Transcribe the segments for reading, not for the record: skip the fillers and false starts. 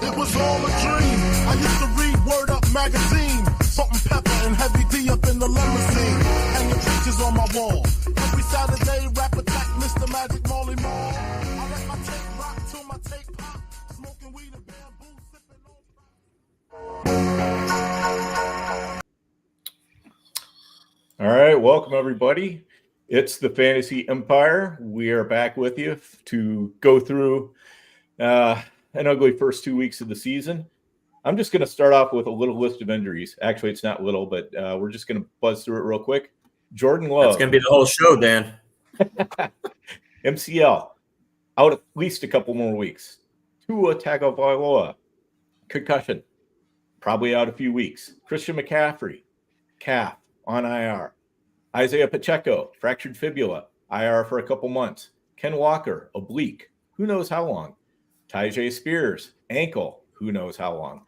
It was all a dream. I used to read Word Up magazine. Salt and pepper and heavy D up in the limousine. Hanging pictures on my wall. Every Saturday, rap attack, Mr. Magic Molly Mall. I let my tape rock till my tape pop. Smoking weed and bamboo, sipping on. All right, welcome everybody. It's the Fantasy Empire. We are back with you to go through an ugly first 2 weeks of the season. I'm just going to start off with a little list of injuries. Actually, it's not little, but we're just going to buzz through it real quick. Jordan Love. That's going to be the whole show, Dan. MCL, out at least a couple more weeks. Tua Tagovailoa, concussion, probably out a few weeks. Christian McCaffrey, calf, on IR. Isaiah Pacheco, fractured fibula, IR for a couple months. Ken Walker, oblique, who knows how long. Tyjae Spears, ankle, who knows how long.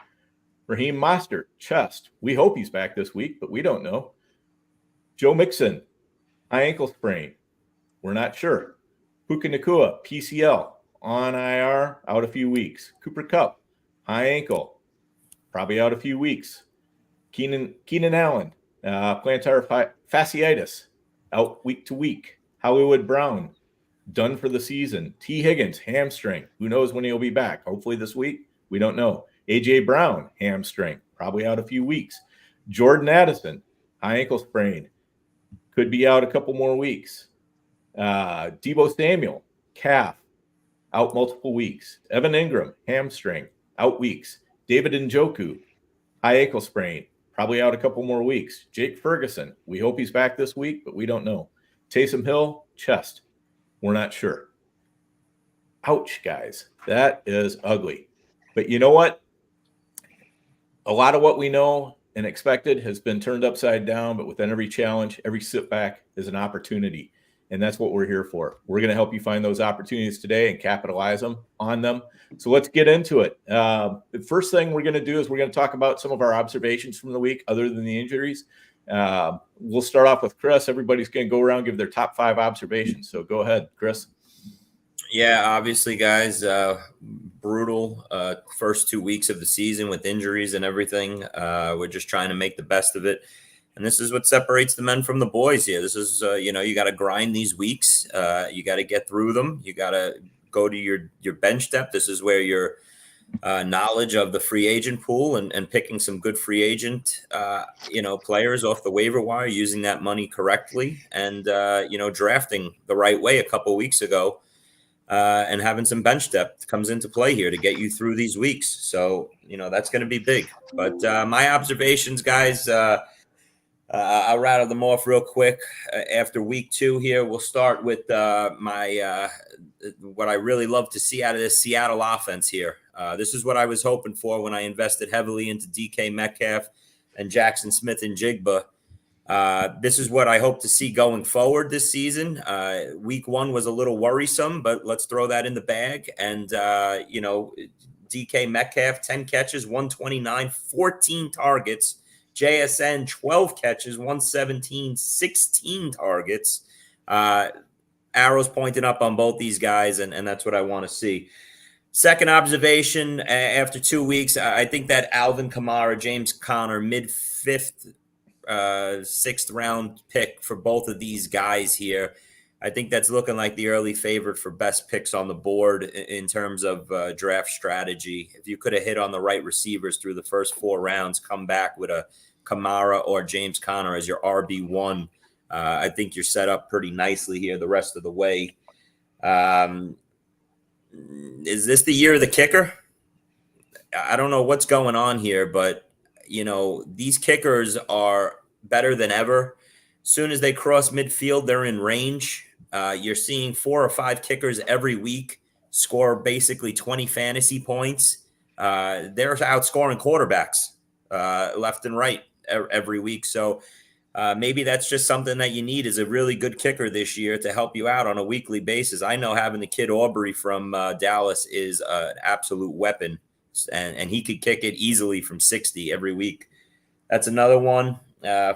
Raheem Mostert, chest. We hope he's back this week, but we don't know. Joe Mixon, high ankle sprain. We're not sure. Puka Nakua, PCL, on IR, out a few weeks. Cooper Kupp, high ankle, probably out a few weeks. Keenan Allen, plantar fasciitis, out week to week. Hollywood Brown, done for the season. T. Higgins, hamstring. Who knows when he'll be back? Hopefully this week. We don't know. A.J. Brown, hamstring, probably out a few weeks. Jordan Addison, high ankle sprain, could be out a couple more weeks. Deebo Samuel, calf, out multiple weeks. Evan Ingram, hamstring, out weeks. David Njoku, high ankle sprain, probably out a couple more weeks. Jake Ferguson, we hope he's back this week, but we don't know. Taysom Hill, chest, we're not sure. Ouch, guys, that is ugly. But you know what? A lot of what we know and expected has been turned upside down, but within every challenge, every setback is an opportunity. And that's what we're here for. We're going to help you find those opportunities today and capitalize on them. So let's get into it. The first thing we're going to do is we're going to talk about some of our observations from the week other than the injuries. We'll start off with Chris. Everybody's going to go around and give their top 5 observations. So go ahead, Chris. Yeah, obviously, guys, brutal first 2 weeks of the season with injuries and everything. We're just trying to make the best of it. And this is what separates the men from the boys here. This is, you got to grind these weeks. You got to get through them. You got to go to your bench depth. This is where your knowledge of the free agent pool and picking some good free agent, players off the waiver wire, using that money correctly and, drafting the right way a couple weeks ago. And having some bench depth comes into play here to get you through these weeks. So, that's going to be big. But my observations, guys, I'll rattle them off real quick. After week 2 here, we'll start with my what I really love to see out of this Seattle offense here. This is what I was hoping for when I invested heavily into DK Metcalf and Jackson Smith-Njigba. This is what I hope to see going forward this season. Week 1 was a little worrisome, but let's throw that in the bag. And, DK Metcalf, 10 catches, 129, 14 targets. JSN, 12 catches, 117, 16 targets. Arrows pointing up on both these guys, and that's what I want to see. Second observation, after 2 weeks, I think that Alvin Kamara, James Conner, mid-5th, 6th round pick for both of these guys here. I think that's looking like the early favorite for best picks on the board in terms of draft strategy. If you could have hit on the right receivers through the first 4 rounds, come back with a Kamara or James Conner as your RB1, I think you're set up pretty nicely here the rest of the way. Is this the year of the kicker? I don't know what's going on here, but these kickers are better than ever. As soon as they cross midfield, they're in range. You're seeing 4 or 5 kickers every week score basically 20 fantasy points. They're outscoring quarterbacks left and right every week. So maybe that's just something that you need is a really good kicker this year to help you out on a weekly basis. I know having the kid Aubrey from Dallas is an absolute weapon, and he could kick it easily from 60 every week. That's another one.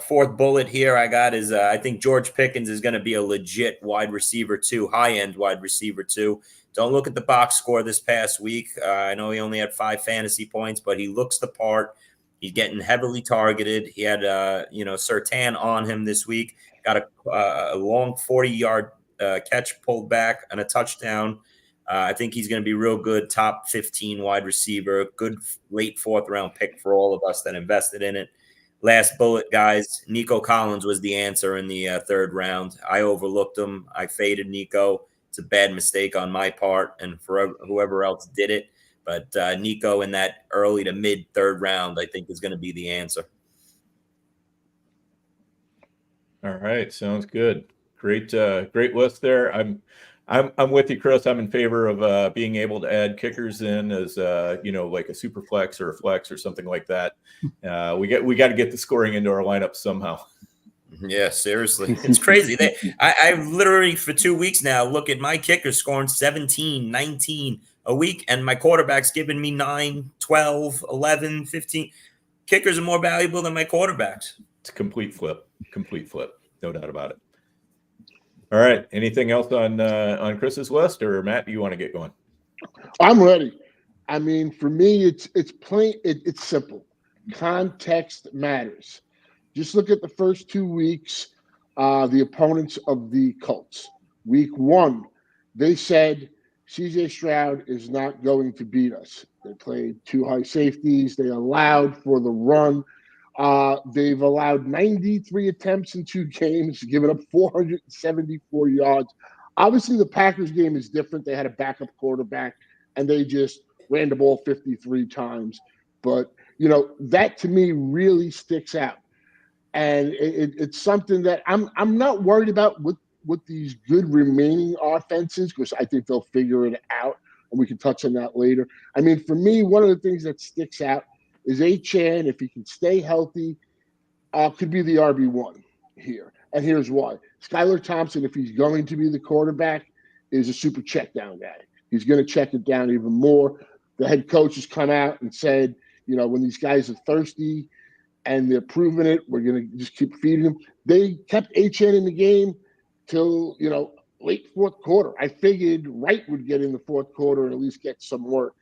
Fourth bullet here I got is I think George Pickens is going to be a legit wide receiver too, high-end wide receiver too. Don't look at the box score this past week. I know he only had 5 fantasy points, but he looks the part. He's getting heavily targeted. He had, Surtain on him this week. Got a long 40-yard catch pulled back and a touchdown. I think he's going to be real good, top 15 wide receiver, good late 4th-round pick for all of us that invested in it. Last bullet, guys, Nico Collins was the answer in the 3rd round. I overlooked him. I faded Nico. It's a bad mistake on my part and for whoever else did it. But Nico in that early to mid 3rd round, I think, is going to be the answer. All right, sounds good. Great list there. I'm with you, Chris. I'm in favor of being able to add kickers in as like a super flex or a flex or something like that. We got to get the scoring into our lineup somehow. Yeah, seriously. It's crazy. I literally for 2 weeks now look at my kickers scoring 17, 19 a week, and my quarterback's giving me 9, 12, 11, 15. Kickers are more valuable than my quarterbacks. It's a complete flip. No doubt about it. All right. Anything else on Chris's list, or Matt, do you want to get going? I'm ready. I mean, for me, it's plain. It's simple. Context matters. Just look at the first 2 weeks, the opponents of the Colts. Week 1, they said C.J. Stroud is not going to beat us. They played 2 high safeties. They allowed for the run. They've allowed 93 attempts in 2 games, given up 474 yards. Obviously, the Packers game is different. They had a backup quarterback, and they just ran the ball 53 times. But, that to me really sticks out. And it's something that I'm not worried about with these good remaining offenses, because I think they'll figure it out, and we can touch on that later. I mean, for me, one of the things that sticks out is Achane, if he can stay healthy, could be the RB1 here. And here's why. Skylar Thompson, if he's going to be the quarterback, is a super check down guy. He's going to check it down even more. The head coach has come out and said, when these guys are thirsty and they're proving it, we're going to just keep feeding them. They kept Achane in the game till, late 4th quarter. I figured Wright would get in the 4th quarter and at least get some work.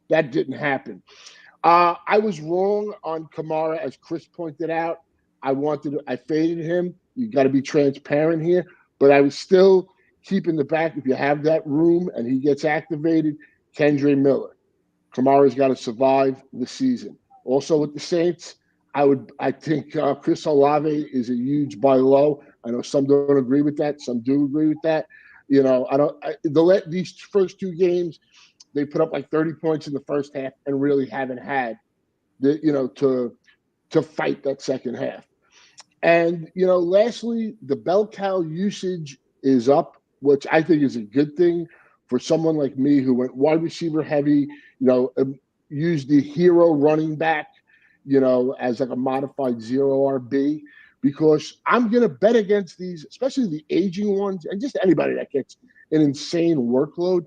That didn't happen. I was wrong on Kamara, as Chris pointed out. I faded him. You got to be transparent here, but I was still keeping the back. If you have that room and he gets activated, Kendre Miller. Kamara's got to survive the season. Also with the Saints, I think Chris Olave is a huge buy low. I know some don't agree with that. Some do agree with that. These first 2 games, they put up like 30 points in the first half and really haven't had to fight that second half. And, lastly, the bell cow usage is up, which I think is a good thing for someone like me who went wide receiver heavy, used the hero running back, as like a modified 0 RB, because I'm going to bet against these, especially the aging ones, and just anybody that gets an insane workload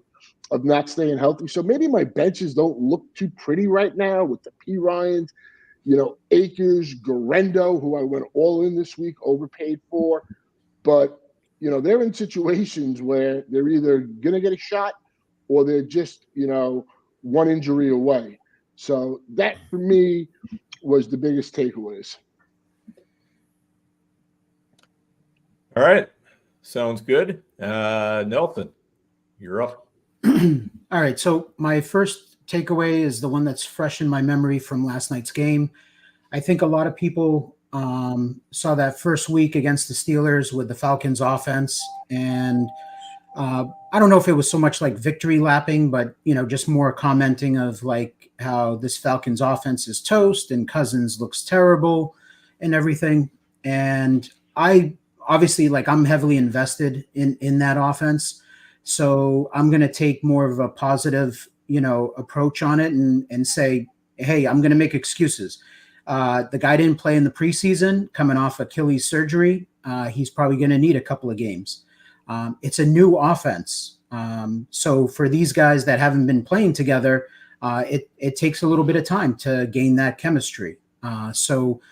of not staying healthy. So maybe my benches don't look too pretty right now with the P. Ryans, Akers, Garendo, who I went all in this week, overpaid for. But, they're in situations where they're either going to get a shot or they're just, one injury away. So that, for me, was the biggest takeaways. All right. Sounds good. Nelson, you're up. All right. So my first takeaway is the one that's fresh in my memory from last night's game. I think a lot of people saw that first week against the Steelers with the Falcons offense. And I don't know if it was so much like victory lapping, but, just more commenting of like how this Falcons offense is toast and Cousins looks terrible and everything. And I obviously, I'm heavily invested in that offense. So I'm going to take more of a positive, approach on it and say, hey, I'm going to make excuses. The guy didn't play in the preseason coming off Achilles surgery. He's probably going to need a couple of games. It's a new offense. So for these guys that haven't been playing together, it takes a little bit of time to gain that chemistry. So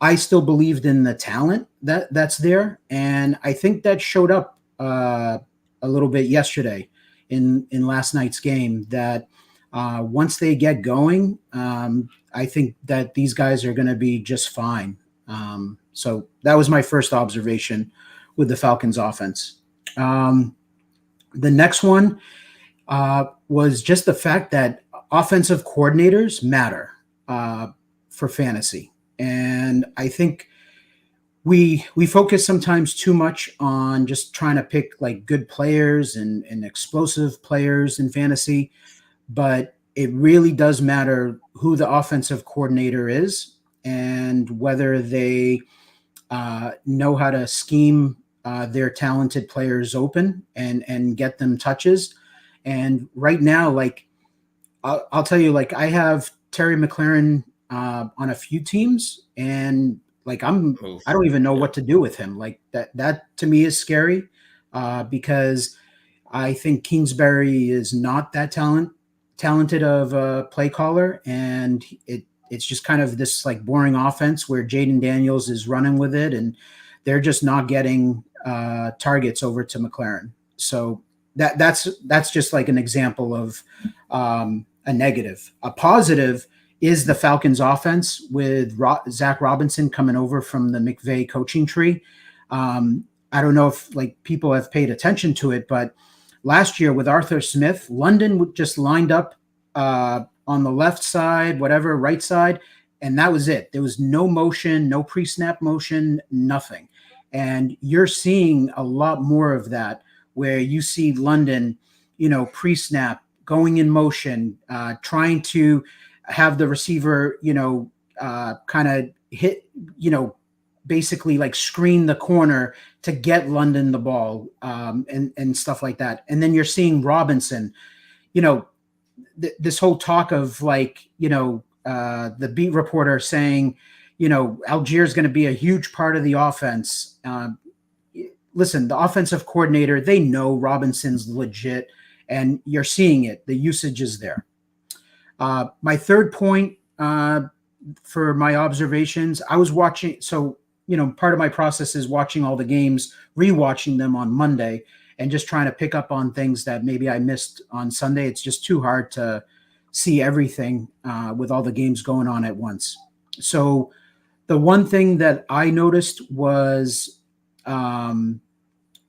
I still believed in the talent that's there. And I think that showed up a little bit yesterday. in last night's game that once they get going, I think that these guys are going to be just fine. So that was my first observation with the Falcons offense. The next one was just the fact that offensive coordinators matter for fantasy. And I think we focus sometimes too much on just trying to pick like good players and explosive players in fantasy, but it really does matter who the offensive coordinator is and whether they know how to scheme their talented players open and get them touches. And right now, like I'll tell you, like I have Terry McLaurin on a few teams, and like I don't even know what to do with him. Like that to me is scary because I think Kingsbury is not that talented of a play caller, and it's just kind of this like boring offense where Jaden Daniels is running with it, and they're just not getting targets over to McLaurin. So that's just like an example of a negative. A positive is the Falcons offense with Zach Robinson coming over from the McVay coaching tree. I don't know if like people have paid attention to it, but last year with Arthur Smith, London just lined up on the left side, whatever, right side, and that was it. There was no motion, no pre-snap motion, nothing. And you're seeing a lot more of that where you see London, pre-snap, going in motion, trying to have the receiver, kind of hit, basically like screen the corner to get London the ball and stuff like that. And then you're seeing Robinson, this whole talk of like, the beat reporter saying, Algiers going to be a huge part of the offense. Listen, the offensive coordinator, they know Robinson's legit, and you're seeing it. The usage is there. My third point for my observations, I was watching. So, part of my process is watching all the games, rewatching them on Monday, and just trying to pick up on things that maybe I missed on Sunday. It's just too hard to see everything with all the games going on at once. So the one thing that I noticed was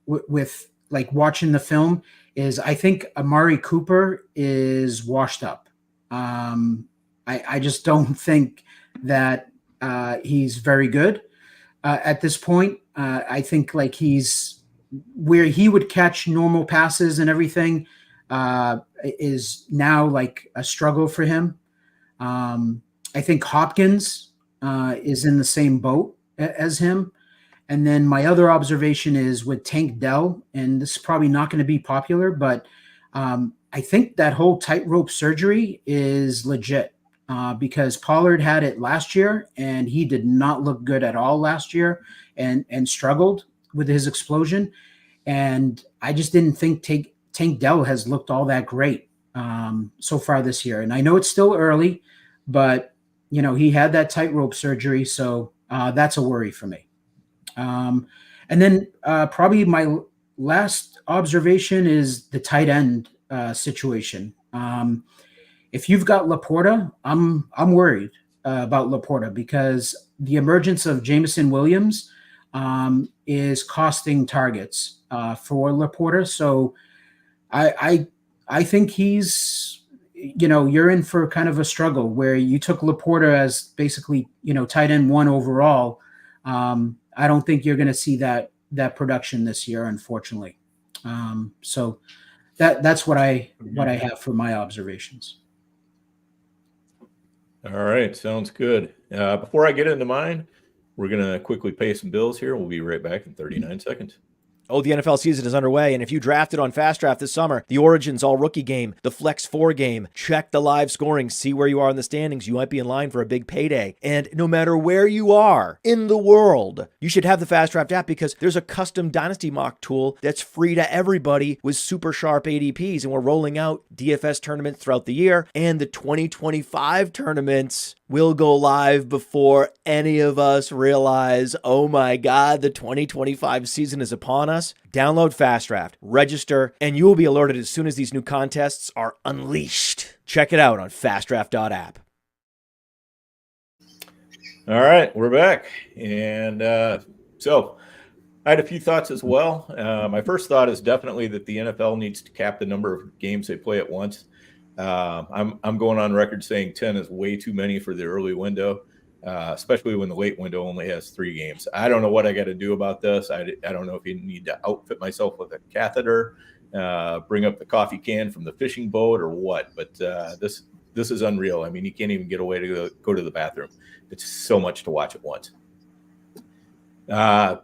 with like watching the film is I think Amari Cooper is washed up. I just don't think that he's very good at this point. I think like he's where he would catch normal passes and everything is now like a struggle for him. I think Hopkins is in the same boat as him. And then my other observation is with Tank Dell, and this is probably not going to be popular, but I think that whole tightrope surgery is legit because Pollard had it last year, and he did not look good at all last year and struggled with his explosion. And I just didn't think Tank Dell has looked all that great so far this year. And I know it's still early, but, he had that tightrope surgery, so that's a worry for me. And then probably my last observation is the tight end situation. If you've got Laporta, I'm worried about Laporta because the emergence of Jameson Williams is costing targets for Laporta. So I think he's, you're in for kind of a struggle where you took Laporta as basically, tight end one overall. I don't think you're going to see that production this year, unfortunately. So that's what I have for my observations. All right, sounds good. Before I get into mine, we're going to quickly pay some bills here. We'll be right back in 39 seconds. Oh, the NFL season is underway, and if you drafted on Fast Draft this summer, the Origins All-Rookie game, the Flex 4 game, check the live scoring, see where you are in the standings. You might be in line for a big payday. And no matter where you are in the world, you should have the Fast Draft app because there's a custom Dynasty mock tool that's free to everybody with super sharp ADPs, and we're rolling out DFS tournaments throughout the year, and the 2025 tournaments will go live before any of us realize, oh my God, the 2025 season is upon us. us? Download Fast Draft, register, and you will be alerted as soon as these new contests are unleashed. Check it out on fastdraft.app. All right, we're back. And so I had a few thoughts as well. My first thought is definitely that the NFL needs to cap the number of games they play at once. I'm going on record saying 10 is way too many for the early window, especially when the late window only has 3 games. I don't know what I got to do about this. I don't know if you need to outfit myself with a catheter, bring up the coffee can from the fishing boat or what, but this is unreal. I mean, you can't even get away to go to the bathroom. It's so much to watch at once.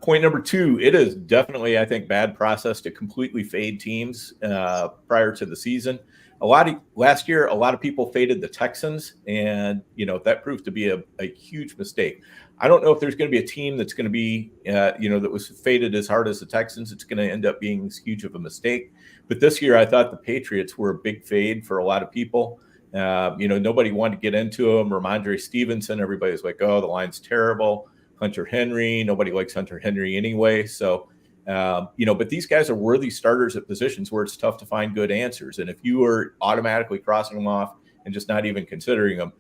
Point number 2, it is definitely, I think, bad process to completely fade teams prior to the season. Last year, a lot of people faded the Texans, and that proved to be a huge mistake. I don't know if there's going to be a team that's going to be, that was faded as hard as the Texans. It's going to end up being as huge of a mistake. But this year, I thought the Patriots were a big fade for a lot of people. Nobody wanted to get into them. Ramondre Stevenson, everybody was like, "Oh, the line's terrible." Hunter Henry, nobody likes Hunter Henry anyway. So, but these guys are worthy starters at positions where it's tough to find good answers. And if you are automatically crossing them off and just not even considering them,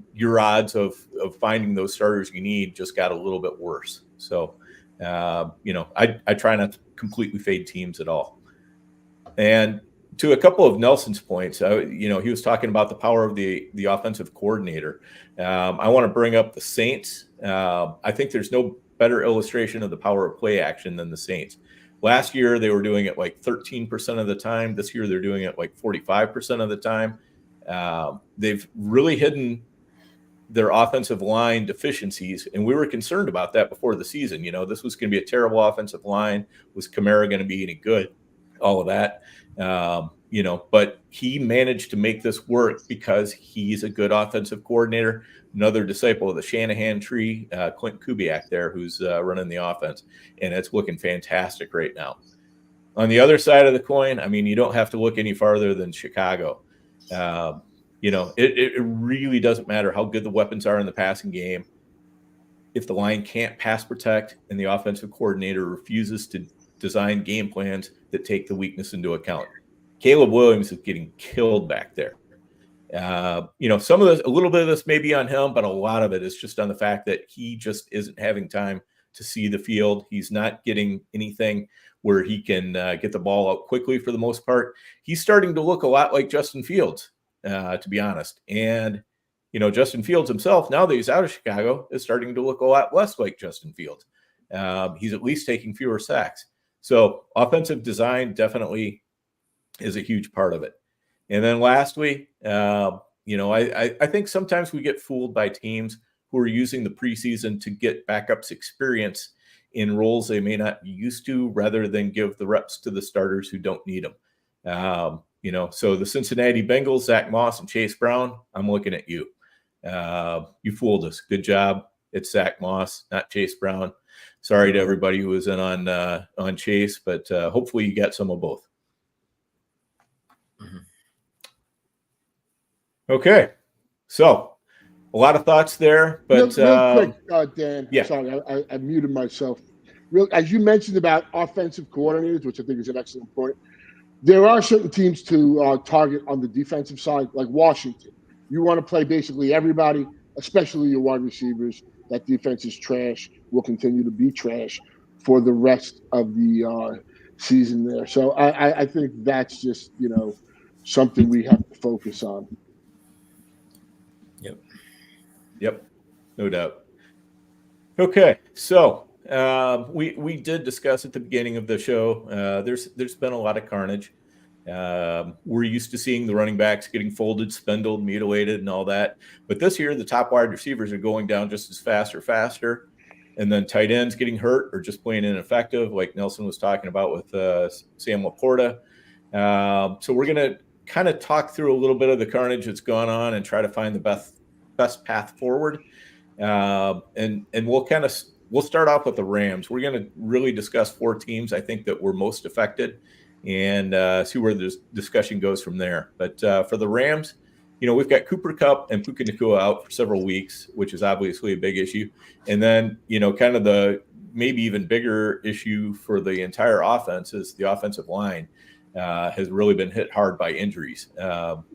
your odds of finding those starters you need just got a little bit worse. So, I try not to completely fade teams at all. And to a couple of Nelson's points, he was talking about the power of the offensive coordinator. I want to bring up the Saints. I think there's no better illustration of the power of play action than the Saints. Last year, they were doing it like 13% of the time. This year, they're doing it like 45% of the time. They've really hidden their offensive line deficiencies, and we were concerned about that before the season. This was going to be a terrible offensive line. Was Kamara going to be any good? All of that. But he managed to make this work because he's a good offensive coordinator. Another disciple of the Shanahan tree, Clint Kubiak there, who's running the offense, and it's looking fantastic right now. On the other side of the coin, I mean, you don't have to look any farther than Chicago. It really doesn't matter how good the weapons are in the passing game. If the line can't pass protect and the offensive coordinator refuses to design game plans that take the weakness into account. Caleb Williams is getting killed back there. Some of this, a little bit of this may be on him, but a lot of it is just on the fact that he just isn't having time to see the field. He's not getting anything where he can get the ball out quickly for the most part. He's starting to look a lot like Justin Fields, to be honest. And, Justin Fields himself, now that he's out of Chicago, is starting to look a lot less like Justin Fields. He's at least taking fewer sacks. So offensive design definitely is a huge part of it. And then lastly, I think sometimes we get fooled by teams who are using the preseason to get backups experience in roles they may not be used to, rather than give the reps to the starters who don't need them. So the Cincinnati Bengals, Zach Moss and Chase Brown, I'm looking at you. You fooled us. Good job. It's Zach Moss, not Chase Brown. Sorry to everybody who was in on Chase, but hopefully you got some of both. Mm-hmm. Okay, so a lot of thoughts there, but real quick, Dan. Yeah. Sorry, I muted myself. As you mentioned about offensive coordinators, which I think is an excellent point. There are certain teams to target on the defensive side, like Washington. You want to play basically everybody, especially your wide receivers. That defense is trash, will continue to be trash for the rest of the season there. So I think that's just, something we have to focus on. Yep, no doubt. Okay, so we did discuss at the beginning of the show, there's been a lot of carnage. We're used to seeing the running backs getting folded, spindled, mutilated, and all that. But this year, the top wide receivers are going down just as fast or faster. And then tight ends getting hurt or just plain ineffective, like Nelson was talking about with Sam Laporta. So we're going to kind of talk through a little bit of the carnage that's gone on and try to find the best path forward. And we'll start off with the Rams. We're going to really discuss 4 teams, I think, that were most affected, and see where this discussion goes from there. But for the Rams, we've got Cooper Kupp and Puka out for several weeks, which is obviously a big issue. And then, kind of the maybe even bigger issue for the entire offense is the offensive line has really been hit hard by injuries.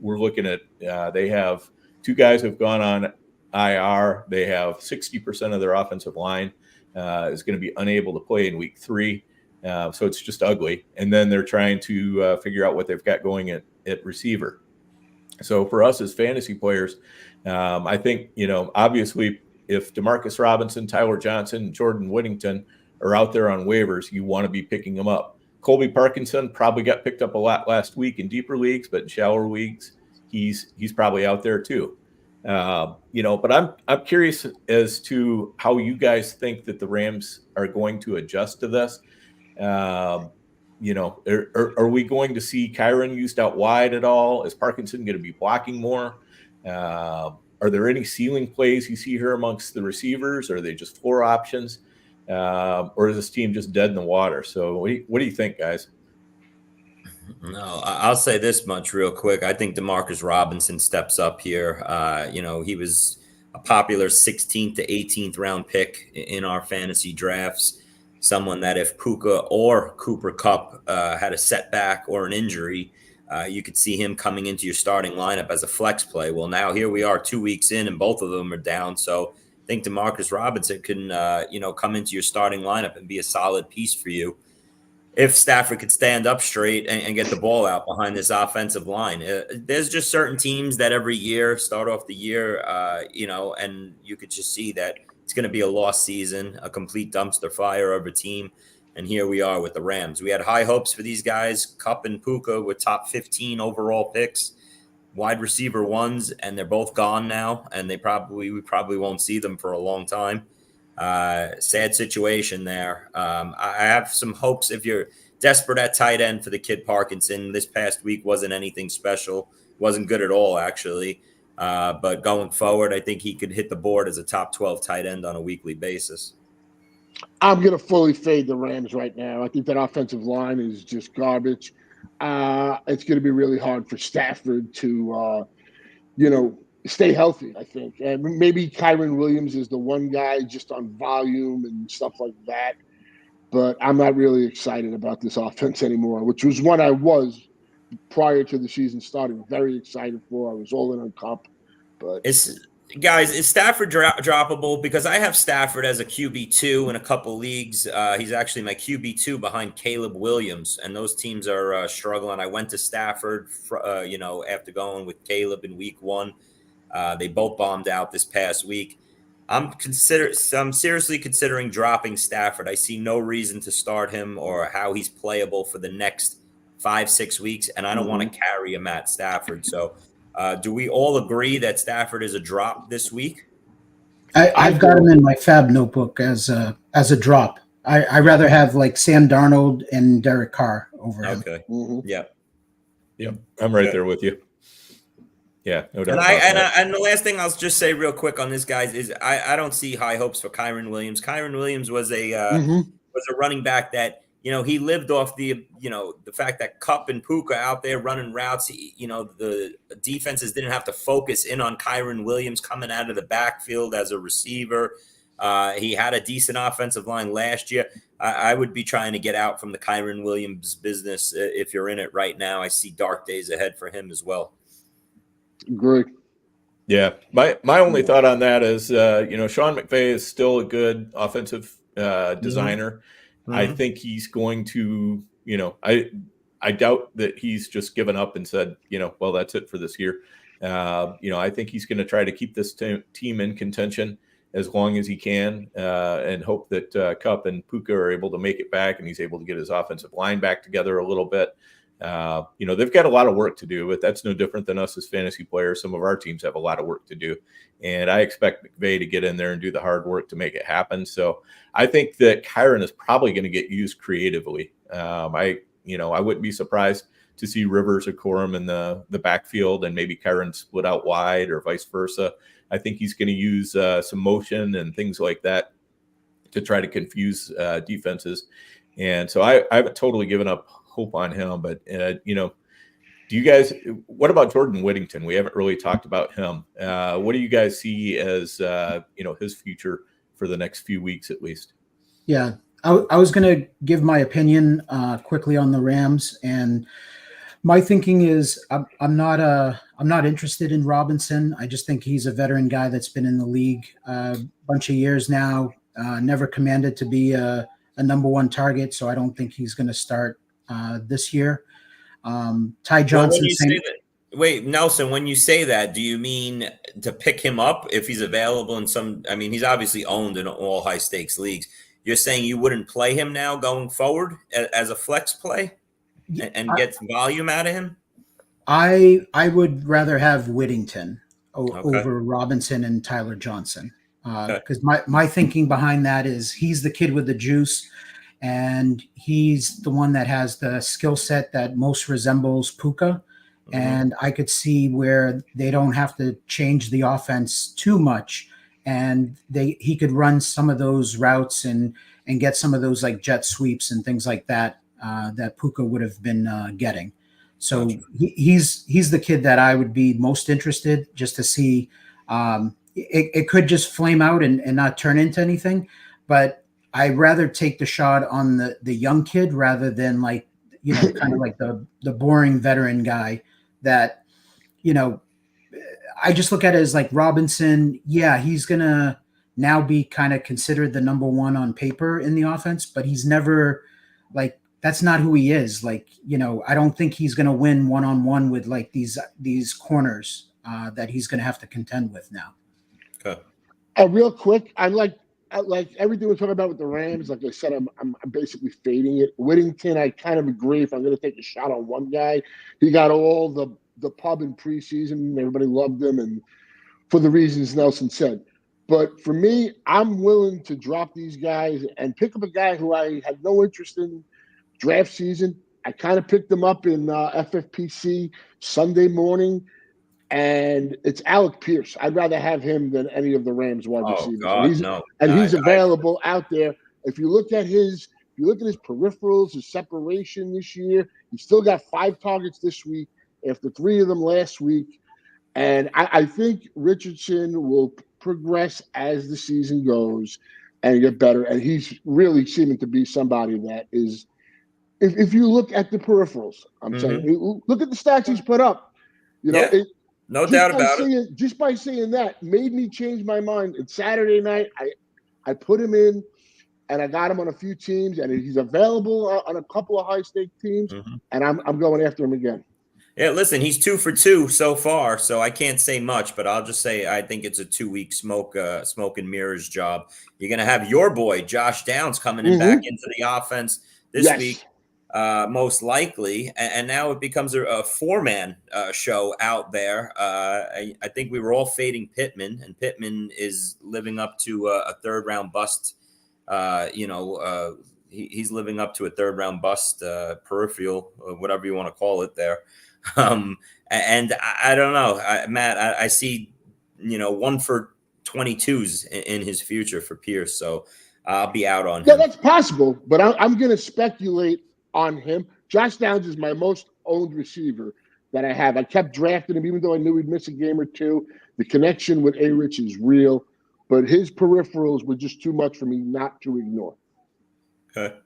We're looking at they have 2 guys who've gone on IR. They have 60% of their offensive line is going to be unable to play in week 3. So it's just ugly. And then they're trying to figure out what they've got going at receiver. So for us as fantasy players, I think, obviously if DeMarcus Robinson, Tyler Johnson, and Jordan Whittington are out there on waivers, you want to be picking them up. Colby Parkinson probably got picked up a lot last week in deeper leagues, but in shallower leagues, he's probably out there too. But I'm curious as to how you guys think that the Rams are going to adjust to this. Are we going to see Kyren used out wide at all? Is Parkinson going to be blocking more? Are there any ceiling plays you see here amongst the receivers? Are they just floor options? Or is this team just dead in the water? So what do you think, guys? No, I'll say this much real quick. I think DeMarcus Robinson steps up here. He was a popular 16th to 18th round pick in our fantasy drafts. Someone that if Puka or Cooper Kupp had a setback or an injury, you could see him coming into your starting lineup as a flex play. Well, now here we are 2 weeks in and both of them are down. So I think DeMarcus Robinson can, come into your starting lineup and be a solid piece for you. If Stafford could stand up straight and get the ball out behind this offensive line. There's just certain teams that every year start off the year, and you could just see that it's going to be a lost season, a complete dumpster fire of a team. And here we are with the Rams. We had high hopes for these guys. Kupp and Puka were top 15 overall picks, wide receiver 1s, and they're both gone now. And we probably won't see them for a long time. Sad situation there. I have some hopes if you're desperate at tight end for the kid Parkinson. This past week wasn't anything special. Wasn't good at all, actually. But going forward, I think he could hit the board as a top 12 tight end on a weekly basis. I'm going to fully fade the Rams right now. I think that offensive line is just garbage. It's going to be really hard for Stafford to, stay healthy, I think. And maybe Kyren Williams is the one guy just on volume and stuff like that. But I'm not really excited about this offense anymore, which was what I was prior to the season starting. Very excited for. I was all in on Kupp. But is Stafford droppable? Because I have Stafford as a QB2 in a couple leagues. He's actually my QB2 behind Caleb Williams, and those teams are struggling. I went to Stafford, after going with Caleb in week 1. They both bombed out this past week. I'm seriously considering dropping Stafford. I see no reason to start him or how he's playable for the next 5-6 weeks, and I don't want to carry a Matt Stafford. So do we all agree that Stafford is a drop this week? I've got him in my fab notebook as a drop. I rather have like Sam Darnold and Derek Carr over him. Okay. Yep. I'm right there with you. Yeah, no doubt. And the last thing I'll just say real quick on this, guys, is I don't see high hopes for Kyren Williams. Kyren Williams was a running back that, he lived off the fact that Kupp and Puka out there running routes. The defenses didn't have to focus in on Kyren Williams coming out of the backfield as a receiver. He had a decent offensive line last year. I would be trying to get out from the Kyren Williams business if you're in it right now. I see dark days ahead for him as well. Agree. Yeah. My only thought on that is, Sean McVay is still a good offensive designer. I think he's going to, I doubt that he's just given up and said, well, that's it for this year. I think he's going to try to keep this team in contention as long as he can and hope that Kupp and Puka are able to make it back and he's able to get his offensive line back together a little bit. They've got a lot of work to do, but that's no different than us as fantasy players. Some of our teams have a lot of work to do, and I expect McVay to get in there and do the hard work to make it happen. So I think that Kyren is probably going to get used creatively. I wouldn't be surprised to see Rivers or Corum in the backfield and maybe Kyren split out wide or vice versa. I think he's going to use some motion and things like that to try to confuse defenses. And so I haven't totally given up hope on him, but do you guys, what about Jordan Whittington? We haven't really talked about him. What do you guys see as his future for the next few weeks at least? Yeah, I was going to give my opinion quickly on the Rams, and my thinking is I'm not interested in Robinson. I just think he's a veteran guy that's been in the league a bunch of years now. Never commanded to be a number one target, so I don't think he's going to start this year. Ty Johnson. Well, when you say that, wait, Nelson, when you say that, do you mean to pick him up if he's available in some? I mean, he's obviously owned in all high stakes leagues. You're saying you wouldn't play him now going forward as a flex play and get volume out of him? I would rather have Whittington over Robinson and Tyler Johnson, because my thinking behind that is he's the kid with the juice, and he's the one that has the skill set that most resembles Puka. And I could see where they don't have to change the offense too much, and he could run some of those routes and get some of those like jet sweeps and things like that that Puka would have been getting. So he's the kid that I would be most interested just to see. It could just flame out and not turn into anything, but I'd rather take the shot on the young kid rather than like, kind of like the boring veteran guy that, I just look at it as like Robinson. Yeah, he's going to now be kind of considered the number one on paper in the offense, but he's never like, that's not who he is. Like, I don't think he's going to win one-on-one with like these corners that he's going to have to contend with now. Okay. Real quick, I like everything we're talking about with the Rams. Like I said, I'm basically fading it. Whittington, I kind of agree. If I'm going to take a shot on one guy, he got all the pub in preseason. Everybody loved him, and for the reasons Nelson said. But for me, I'm willing to drop these guys and pick up a guy who I had no interest in draft season. I kind of picked him up in FFPC Sunday morning, and it's Alec Pierce. I'd rather have him than any of the Rams wide receivers. God, he's available out there. If you look at his peripherals, his separation this year, he still got 5 targets this week after 3 of them last week. And I think Richardson will progress as the season goes and get better. And he's really seeming to be somebody that is, if you look at the peripherals, I'm saying, look at the stats he's put up. No doubt about it. Just by saying that made me change my mind. And Saturday night, I put him in, and I got him on a few teams, and he's available on a couple of high-stake teams, and I'm going after him again. Yeah, listen, he's 2 for 2 so far, so I can't say much, but I'll just say I think it's a 2-week smoke and mirrors job. You're going to have your boy, Josh Downs, coming in back into the offense this week, most likely, and now it becomes a 4-man show out there. I think we were all fading Pittman, and Pittman is living up to a third-round bust. He's living up to a third-round bust peripheral, whatever you want to call it there. And I don't know, Matt, I see, 1 for 22s in his future for Pierce. So I'll be out on him. Yeah, that's possible, but I'm going to speculate on him. Josh Downs is my most owned receiver that I have. I kept drafting him, even though I knew he'd miss a game or two. The connection with A-Rich is real, but his peripherals were just too much for me not to ignore. Okay.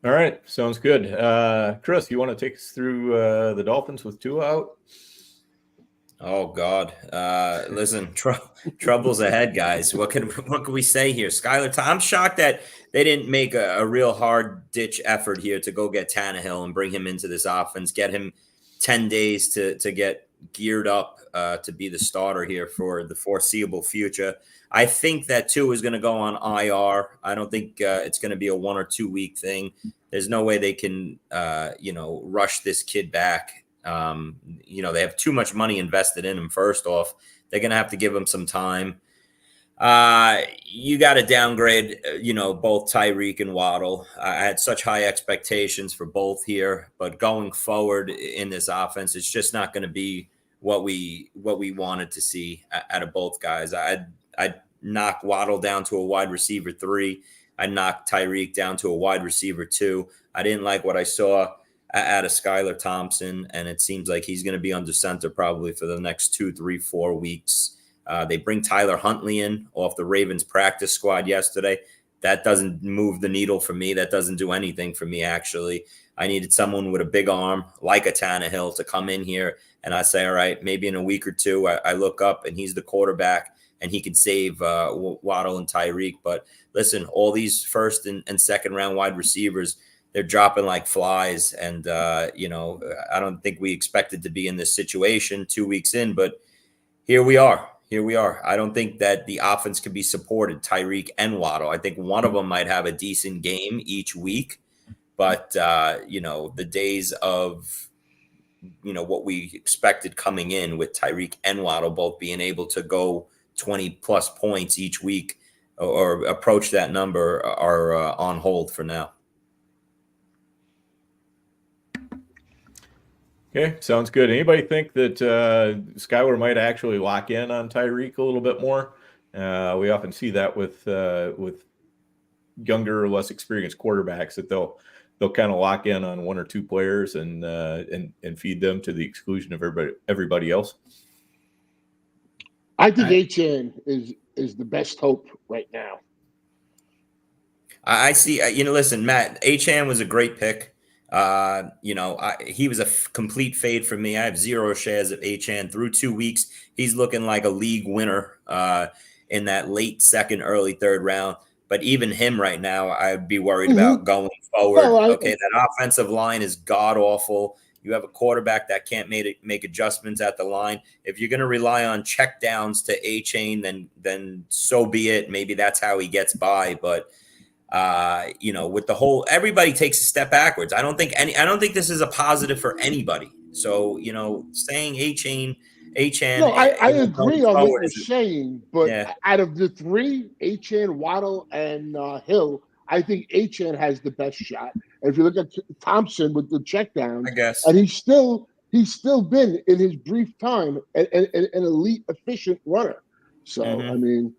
All right, sounds good. Chris, you want to take us through the Dolphins with Tua out? Oh God! Listen, trouble's ahead, guys. What can we say here? Skylar, I'm shocked that they didn't make a real hard ditch effort here to go get Tannehill and bring him into this offense, get him 10 days to get geared up to be the starter here for the foreseeable future. I think that Tua is going to go on IR. I don't think it's going to be a 1 or 2 week thing. There's no way they can, rush this kid back. They have too much money invested in him. First off, they're going to have to give him some time. You got to downgrade, both Tyreek and Waddle. I had such high expectations for both here, but going forward in this offense, it's just not going to be what we wanted to see out of both guys. I'd knock Waddle down to a wide receiver 3. I'd knock Tyreek down to a wide receiver 2. I didn't like what I saw out of Skylar Thompson, and it seems like he's going to be under center probably for the next 2, 3, 4 weeks. They bring Tyler Huntley in off the Ravens practice squad yesterday. That doesn't move the needle for me. That doesn't do anything for me, actually. I needed someone with a big arm like a Tannehill to come in here. And I say, all right, maybe in a week or two, I look up and he's the quarterback and he can save Waddle and Tyreek. But listen, all these first and second round wide receivers, they're dropping like flies. And, I don't think we expected to be in this situation 2 weeks in, but here we are. I don't think that the offense can be supported, Tyreek and Waddle. I think one of them might have a decent game each week. But, the days of, what we expected coming in with Tyreek and Waddle both being able to go 20-plus points each week or approach that number are on hold for now. Okay, sounds good. Anybody think that Skylar might actually lock in on Tyreek a little bit more? We often see that with younger, less experienced quarterbacks that they'll kind of lock in on one or two players and feed them to the exclusion of everybody else. I think Achane is the best hope right now. I see. Listen, Matt, Achane was a great pick. He was a complete fade for me. I have 0 shares of Achane through 2 weeks. He's looking like a league winner in that late second, early third round. But even him right now, I'd be worried about going forward. That offensive line is god awful. You have a quarterback that can't make adjustments at the line. If you're going to rely on check downs to Achane, then so be it. Maybe that's how he gets by. But with the whole, everybody takes a step backwards. I don't think this is a positive for anybody. So, saying Achane. No, I agree on what you're saying, but out of the three, Achane, Waddle, and Hill, I think Achane has the best shot. And if you look at Thompson with the checkdowns, I guess, and he's still been in his brief time an elite, efficient runner. So I mean.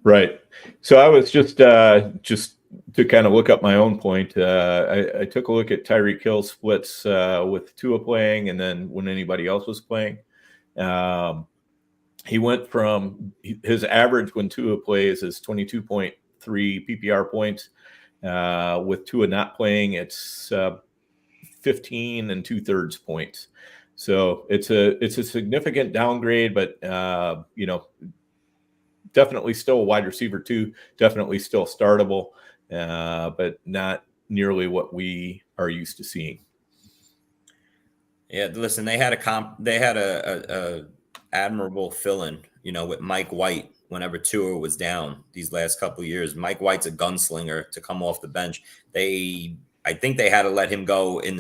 Right. So I was just to kind of look up my own point. I took a look at Tyreek Hill's splits with Tua playing, and then when anybody else was playing. He went from his average when Tua plays is 22.3 PPR points. With Tua not playing, it's 15 2/3 points. So it's a significant downgrade, but definitely still a wide receiver too. Definitely still startable, but not nearly what we are used to seeing. Yeah, listen, they had a admirable fill-in, with Mike White whenever Tua was down these last couple of years. Mike White's a gunslinger to come off the bench. I think they had to let him go in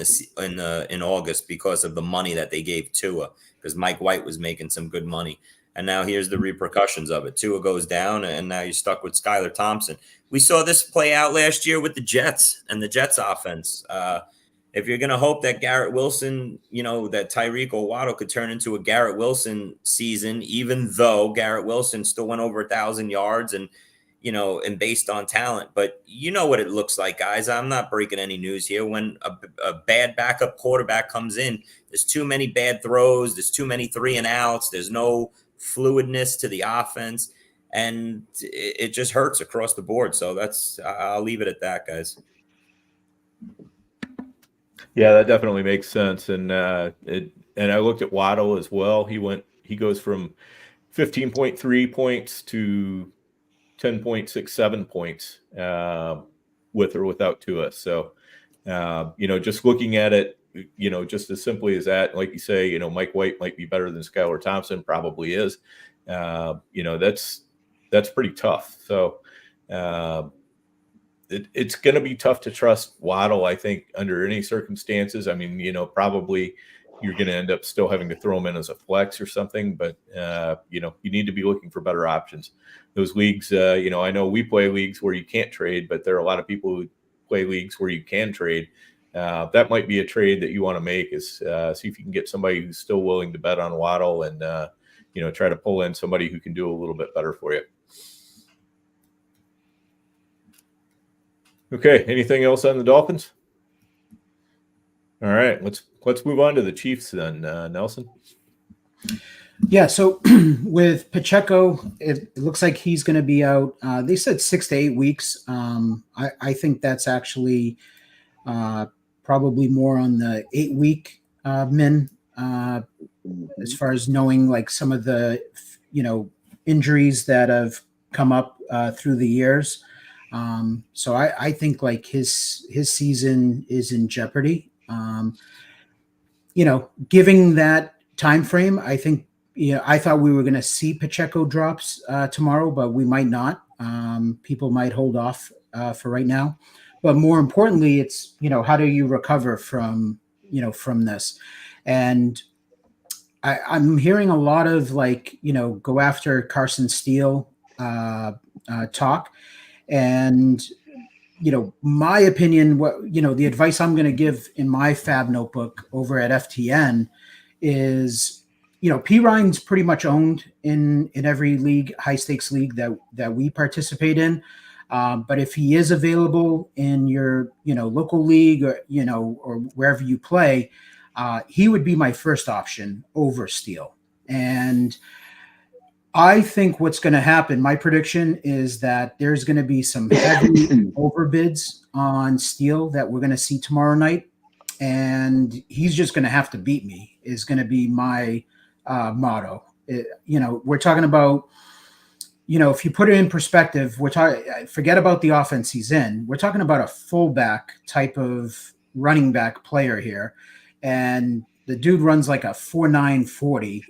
August because of the money that they gave Tua, because Mike White was making some good money. And now here's the repercussions of it. Tua goes down, and now you're stuck with Skylar Thompson. We saw this play out last year with the Jets and the Jets offense. If you're going to hope that Garrett Wilson, that Tyreek or Waddle could turn into a Garrett Wilson season, even though Garrett Wilson still went over 1,000 yards and based on talent. But you know what it looks like, guys. I'm not breaking any news here. When a bad backup quarterback comes in, there's too many bad throws. There's too many 3-and-outs. There's no fluidness to the offense, and it just hurts across the board. So I'll leave it at that, guys. Yeah, that definitely makes sense. And I looked at Waddle as well. He goes from 15.3 points to 10.67 points with or without Tua. So, just looking at it, just as simply as that, like you say, Mike White might be better than Skylar Thompson, probably is. That's pretty tough. So it's going to be tough to trust Waddle, I think, under any circumstances. I mean, probably you're going to end up still having to throw him in as a flex or something, but you need to be looking for better options. Those leagues, I know we play leagues where you can't trade, but there are a lot of people who play leagues where you can trade. That might be a trade that you want to make, is see if you can get somebody who's still willing to bet on Waddle and try to pull in somebody who can do a little bit better for you. Okay, anything else on the Dolphins? All right, let's move on to the Chiefs then, Nelson. Yeah, so with Pacheco, it looks like he's going to be out. They said 6 to 8 weeks. I think that's actually probably more on the 8-week min, as far as knowing like some of the injuries that have come up through the years. So I think like his season is in jeopardy. Giving that time frame, I think. I thought we were going to see Pacheco drops tomorrow, but we might not. People might hold off for right now. But more importantly, it's, how do you recover from this? And I'm hearing a lot of go after Carson Steele talk. And, my opinion, the advice I'm going to give in my Fab Notebook over at FTN is, P. Ryan's pretty much owned in every league, high stakes league that we participate in. But if he is available in your, local league or wherever you play, he would be my first option over Steele. And I think what's going to happen, my prediction is that there's going to be some heavy overbids on Steele that we're going to see tomorrow night. And he's just going to have to beat me is going to be my motto. We're talking about, if you put it in perspective, forget about the offense he's in. We're talking about a fullback type of running back player here. And the dude runs like a 4.9 40.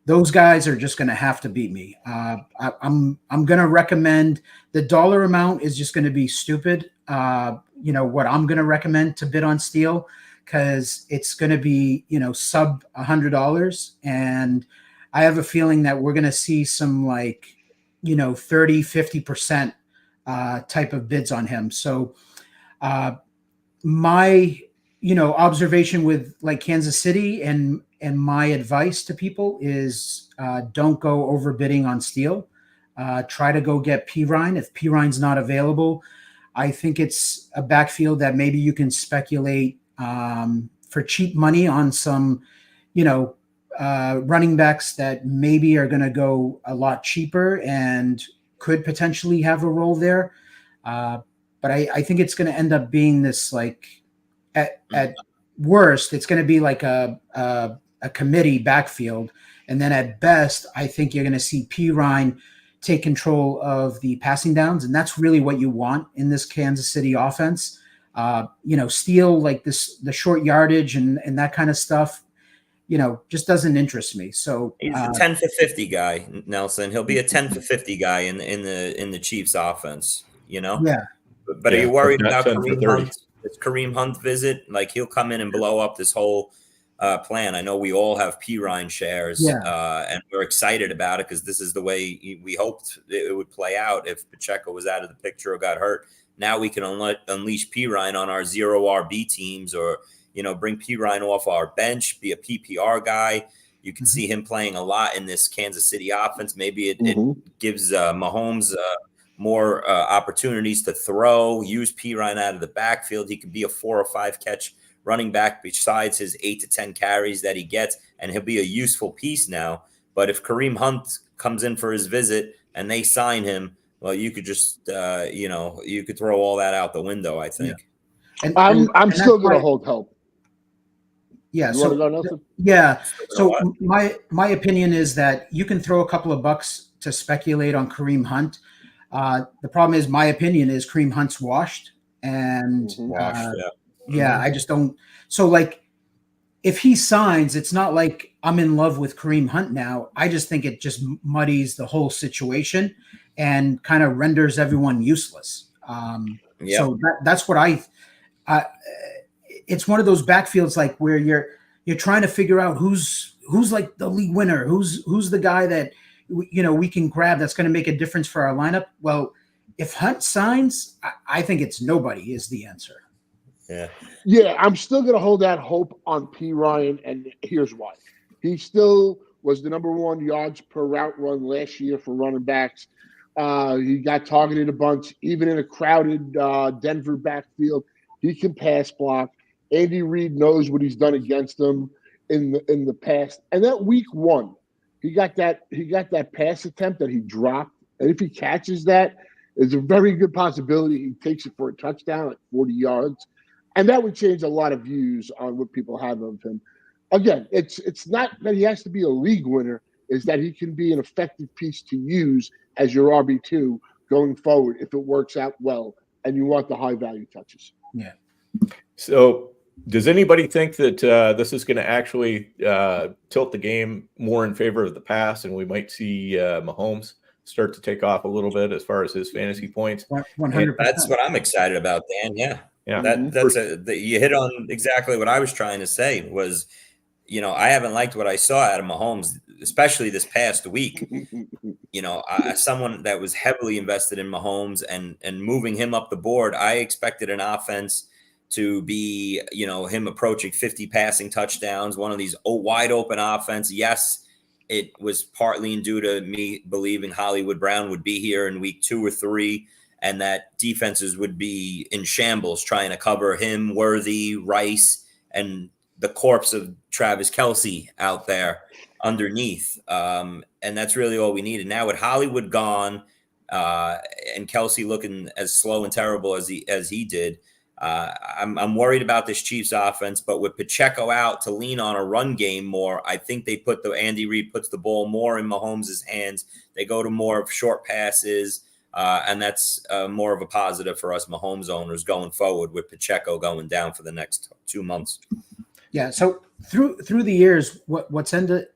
Those guys are just going to have to beat me. I'm going to recommend the dollar amount is just going to be stupid. What I'm going to recommend to bid on Steele, because it's going to be, sub $100. And I have a feeling that we're going to see some 30, 50% type of bids on him. So my, observation with Kansas City and my advice to people is don't go overbidding on Steele. Try to go get P. Ryan. If P. Ryan's not available, I think it's a backfield that maybe you can speculate for cheap money on some, running backs that maybe are going to go a lot cheaper and could potentially have a role there. But I think it's going to end up being this, at worst, it's going to be like a committee backfield. And then at best, I think you're going to see P. Ryan take control of the passing downs. And that's really what you want in this Kansas City offense. Steele, the short yardage and that kind of stuff, just doesn't interest me. So he's a 10 for 50 guy, Nelson. He'll be a 10 for 50 guy in the Chiefs offense, Yeah. But are you worried about Kareem Hunt? This Kareem Hunt visit? He'll come in and blow up this whole plan. I know we all have P. Ryan shares, and we're excited about it because this is the way we hoped it would play out if Pacheco was out of the picture or got hurt. Now we can unleash P. Ryan on our 0 RB teams or, bring P. Ryan off our bench, be a PPR guy. You can see him playing a lot in this Kansas City offense. Maybe it gives Mahomes more opportunities to throw, use P. Ryan out of the backfield. He could be a 4 or 5 catch running back besides his 8 to 10 carries that he gets, and he'll be a useful piece now. But if Kareem Hunt comes in for his visit and they sign him, well, you could just, you could throw all that out the window, I think. Yeah. I'm still going to hold hope. Yeah. You want to go, Nelson? Yeah. So my opinion is that you can throw a couple of bucks to speculate on Kareem Hunt. The problem is, my opinion is Kareem Hunt's washed. And I just don't. So if he signs, it's not like I'm in love with Kareem Hunt now. I just think it just muddies the whole situation and kind of renders everyone useless. So that's what it's one of those backfields where you're trying to figure out who's the league winner, who's the guy that we can grab that's going to make a difference for our lineup. Well, if Hunt signs, I think it's nobody is the answer. Yeah, I'm still going to hold that hope on P. Ryan, and here's why. He still was the number 1 yards per route run last year for running backs. He got targeted a bunch, even in a crowded Denver backfield. He can pass block. Andy Reid knows what he's done against him. in the past. And that week 1, he got that pass attempt that he dropped. And if he catches that, there's a very good possibility he takes it for a touchdown at 40 yards. And that would change a lot of views on what people have of him. Again, it's not that he has to be a league winner, is that he can be an effective piece to use as your RB2 going forward if it works out well and you want the high value touches. Yeah. So does anybody think that this is going to actually tilt the game more in favor of the pass, and we might see Mahomes start to take off a little bit as far as his fantasy points? 100%. That's what I'm excited about, Dan. Yeah. You hit on exactly what I was trying to say was, I haven't liked what I saw out of Mahomes, especially this past week. As someone that was heavily invested in Mahomes and moving him up the board, I expected an offense to be, him approaching 50 passing touchdowns, one of these wide open offense. Yes, it was partly due to me believing Hollywood Brown would be here in week 2 or 3, and that defenses would be in shambles trying to cover him, Worthy, Rice, and the corpse of Travis Kelce out there underneath. And that's really all we needed. Now with Hollywood gone and Kelce looking as slow and terrible as he did, I'm worried about this Chiefs offense. But with Pacheco out to lean on a run game more, I think Andy Reid puts the ball more in Mahomes' hands. They go to more of short passes. And that's more of a positive for us Mahomes owners going forward with Pacheco going down for the next 2 months. Yeah. So through the years, what's ended,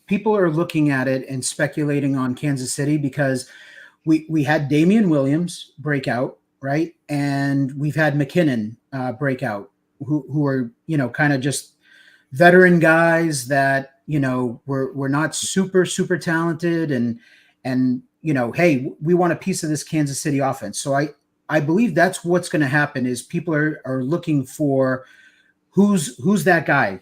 people are looking at it and speculating on Kansas City because we had Damian Williams break out, right? And we've had McKinnon break out, who are, kind of just veteran guys that, were not super, super talented and, hey, we want a piece of this Kansas City offense. So I believe that's what's going to happen is people are looking for who's that guy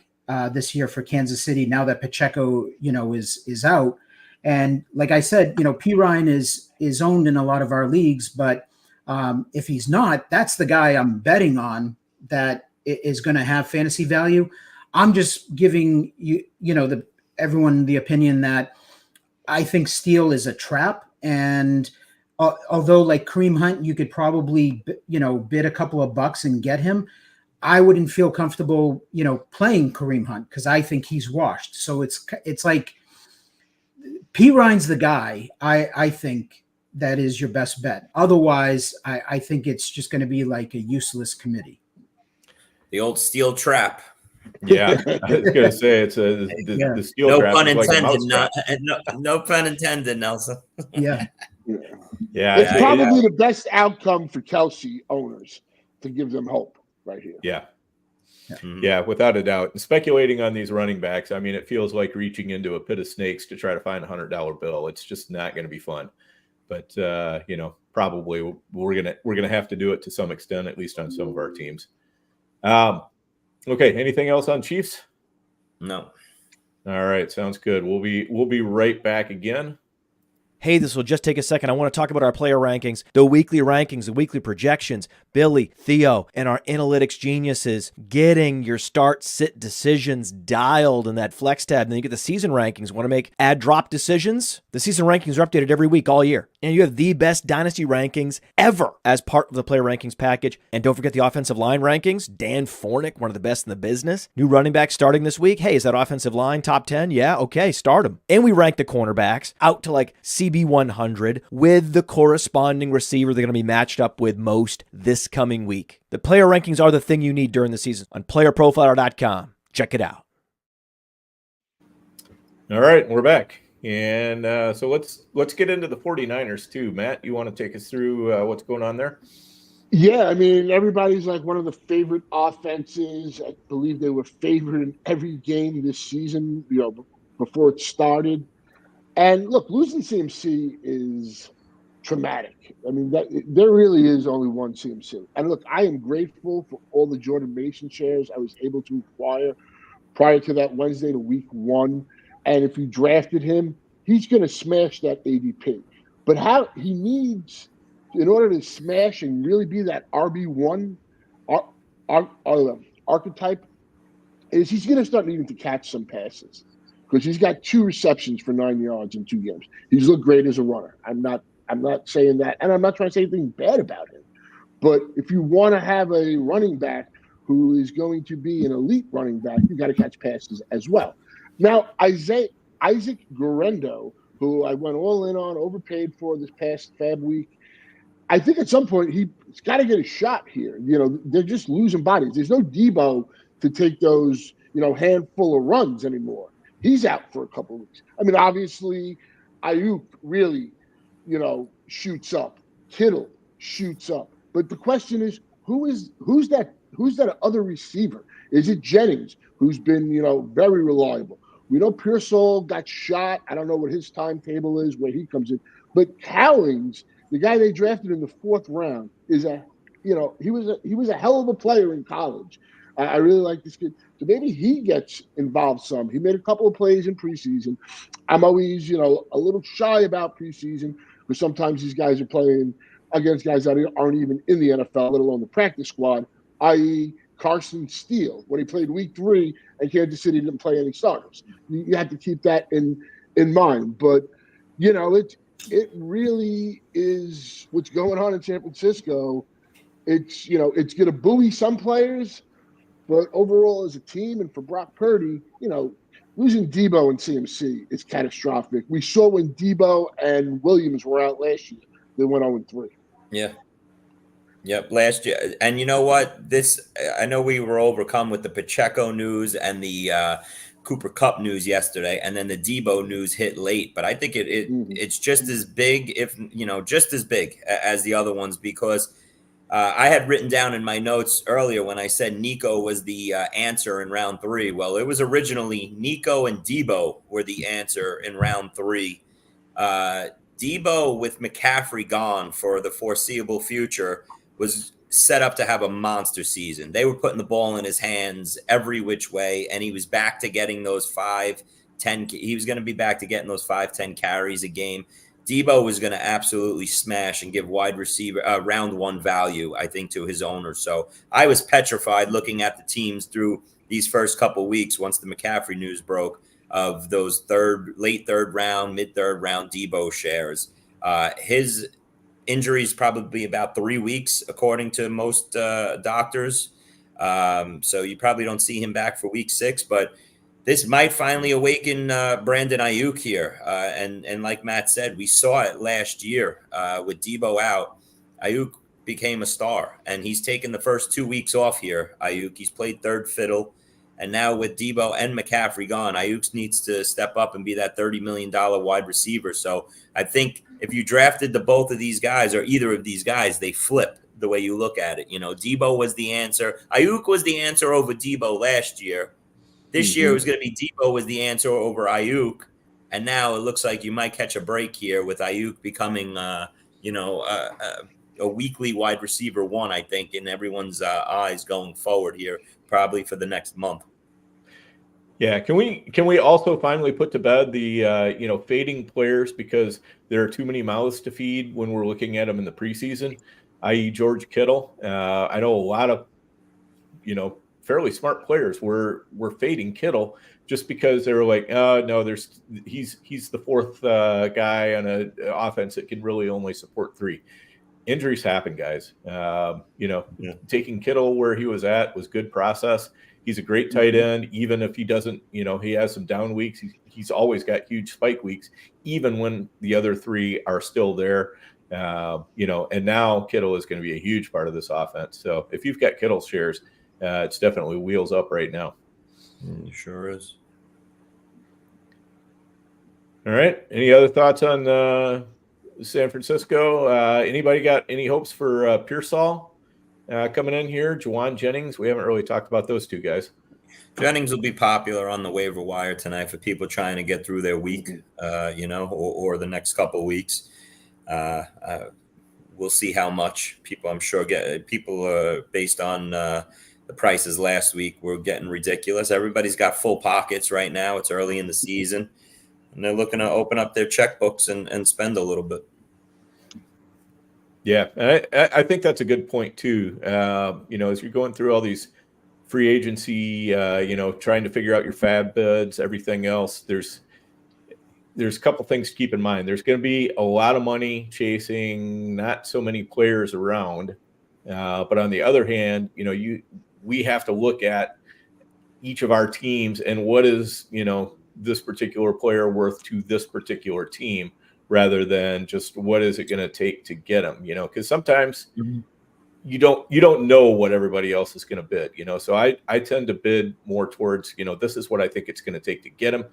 this year for Kansas City now that Pacheco, is out. And like I said, P. Ryan is owned in a lot of our leagues, but if he's not, that's the guy I'm betting on that is going to have fantasy value. I'm just giving everyone the opinion that I think Steele is a trap. And although like Kareem Hunt, you could probably, bid a couple of bucks and get him, I wouldn't feel comfortable, playing Kareem Hunt because I think he's washed. So it's like P. Ryan's the guy, I think that is your best bet. Otherwise, I think it's just going to be like a useless committee. The old Steele trap. Yeah, I was going to say it's the Steele no trap. Pun is intended, like no pun intended, Nelson. Yeah. Yeah. It's probably the best outcome for Kelce owners to give them hope right here. Yeah. Yeah, without a doubt. And speculating on these running backs, I mean, it feels like reaching into a pit of snakes to try to find $100 bill. It's just not going to be fun. But probably we're gonna have to do it to some extent, at least on some of our teams. Okay, anything else on Chiefs? No. All right, sounds good. We'll be right back again. Hey, this will just take a second. I want to talk about our player rankings, the weekly rankings, the weekly projections. Billy, Theo, and our analytics geniuses getting your start, sit decisions dialed in that flex tab. And then you get the season rankings. Want to make add drop decisions? The season rankings are updated every week all year. And you have the best dynasty rankings ever as part of the player rankings package. And don't forget the offensive line rankings. Dan Fornick, one of the best in the business. New running back starting this week. Hey, is that offensive line top 10? Yeah, okay, start them. And we rank the cornerbacks out to like CB100 with the corresponding receiver they're going to be matched up with most this coming week. The player rankings are the thing you need during the season on playerprofiler.com. Check it out. All right, we're back. And so let's get into the 49ers too. Matt, you want to take us through what's going on there? Yeah, I mean, everybody's like one of the favorite offenses. I believe they were favored in every game this season, before it started. And look, losing CMC is traumatic. I mean, there really is only one CMC. And look, I am grateful for all the Jordan Mason shares I was able to acquire prior to that Wednesday to week 1. And if you drafted him, he's going to smash that ADP. But how he needs, in order to smash and really be that RB1 archetype is he's going to start needing to catch some passes because he's got 2 receptions for 9 yards in 2 games. He's looked great as a runner. I'm not saying that, and I'm not trying to say anything bad about him. But if you want to have a running back who is going to be an elite running back, you got to catch passes as well. Now, Isaac Guerrero, who I went all in on, overpaid for this past Fab week, I think at some point he's got to get a shot here. They're just losing bodies. There's no Deebo to take those, handful of runs anymore. He's out for a couple of weeks. I mean, obviously, Ayuk really, shoots up. Kittle shoots up. But the question is, who's that other receiver? Is it Jennings, who's been, very reliable? We know Pearsall got shot. I don't know what his timetable is, where he comes in. But Cowlings, the guy they drafted in the 4th round, is he was a hell of a player in college. I really like this kid. So maybe he gets involved some. He made a couple of plays in preseason. I'm always, a little shy about preseason because sometimes these guys are playing against guys that aren't even in the NFL, let alone the practice squad, i.e. Carson Steele, when he played week 3 and Kansas City didn't play any starters. You have to keep that in mind. But, it really is what's going on in San Francisco. It's going to buoy some players, but overall as a team and for Brock Purdy, losing Deebo and CMC is catastrophic. We saw when Deebo and Williams were out last year, they went 0-3. Yeah. Yep, last year. And you know what? I know we were overcome with the Pacheco news and the Cooper Kupp news yesterday, and then the Deebo news hit late. But I think it's just as big, just as big as the other ones, because I had written down in my notes earlier when I said Nico was the answer in round 3. Well, it was originally Nico and Deebo were the answer in round 3. Deebo, with McCaffrey gone for the foreseeable future, was set up to have a monster season. They were putting the ball in his hands every which way, and he was back to getting those 5-10. He was going to be back to getting those 5-10 carries a game. Deebo was going to absolutely smash and give wide receiver round 1 value, I think, to his owner. So I was petrified looking at the teams through these first couple weeks once the McCaffrey news broke of those late third round, mid third round Deebo shares. His injuries probably about 3 weeks, according to most doctors. So you probably don't see him back for week 6, but this might finally awaken Brandon Ayuk here. And like Matt said, we saw it last year with Deebo out. Ayuk became a star, and he's taken the first 2 weeks off here. Ayuk, he's played third fiddle. And now with Deebo and McCaffrey gone, Ayuk needs to step up and be that $30 million wide receiver. So I think if you drafted both of these guys or either of these guys, they flip the way you look at it. Deebo was the answer. Ayuk was the answer over Deebo last year. This year it was going to be Deebo was the answer over Ayuk. And now it looks like you might catch a break here with Ayuk becoming, a weekly wide receiver 1, I think, in everyone's eyes going forward here, probably for the next month. Yeah, can we also finally put to bed the fading players because there are too many mouths to feed when we're looking at them in the preseason, i.e. George Kittle. I know a lot of fairly smart players were fading Kittle just because they were like, no, he's the 4th guy on an offense that can really only support 3. Injuries happen, guys. Taking Kittle where he was at was good process. He's a great tight end, even if he doesn't, he has some down weeks. He's always got huge spike weeks, even when the other 3 are still there. And now Kittle is going to be a huge part of this offense. So if you've got Kittle shares, it's definitely wheels up right now. It sure is. All right. Any other thoughts on San Francisco? Anybody got any hopes for Pearsall coming in here? Juwan Jennings? We haven't really talked about those 2 guys. Jennings will be popular on the waiver wire tonight for people trying to get through their week, or the next couple of weeks. We'll see how much people, I'm sure, based on the prices last week, were getting ridiculous. Everybody's got full pockets right now. It's early in the season, and they're looking to open up their checkbooks and spend a little bit. Yeah, I think that's a good point too. As you're going through all these free agency, trying to figure out your fab bids, everything else, there's a couple things to keep in mind. There's going to be a lot of money chasing not so many players around. But on the other hand, we have to look at each of our teams and what is, this particular player worth to this particular team, rather than just what is it going to take to get them, because sometimes you don't know what everybody else is going to bid, so I tend to bid more towards, this is what I think it's going to take to get him.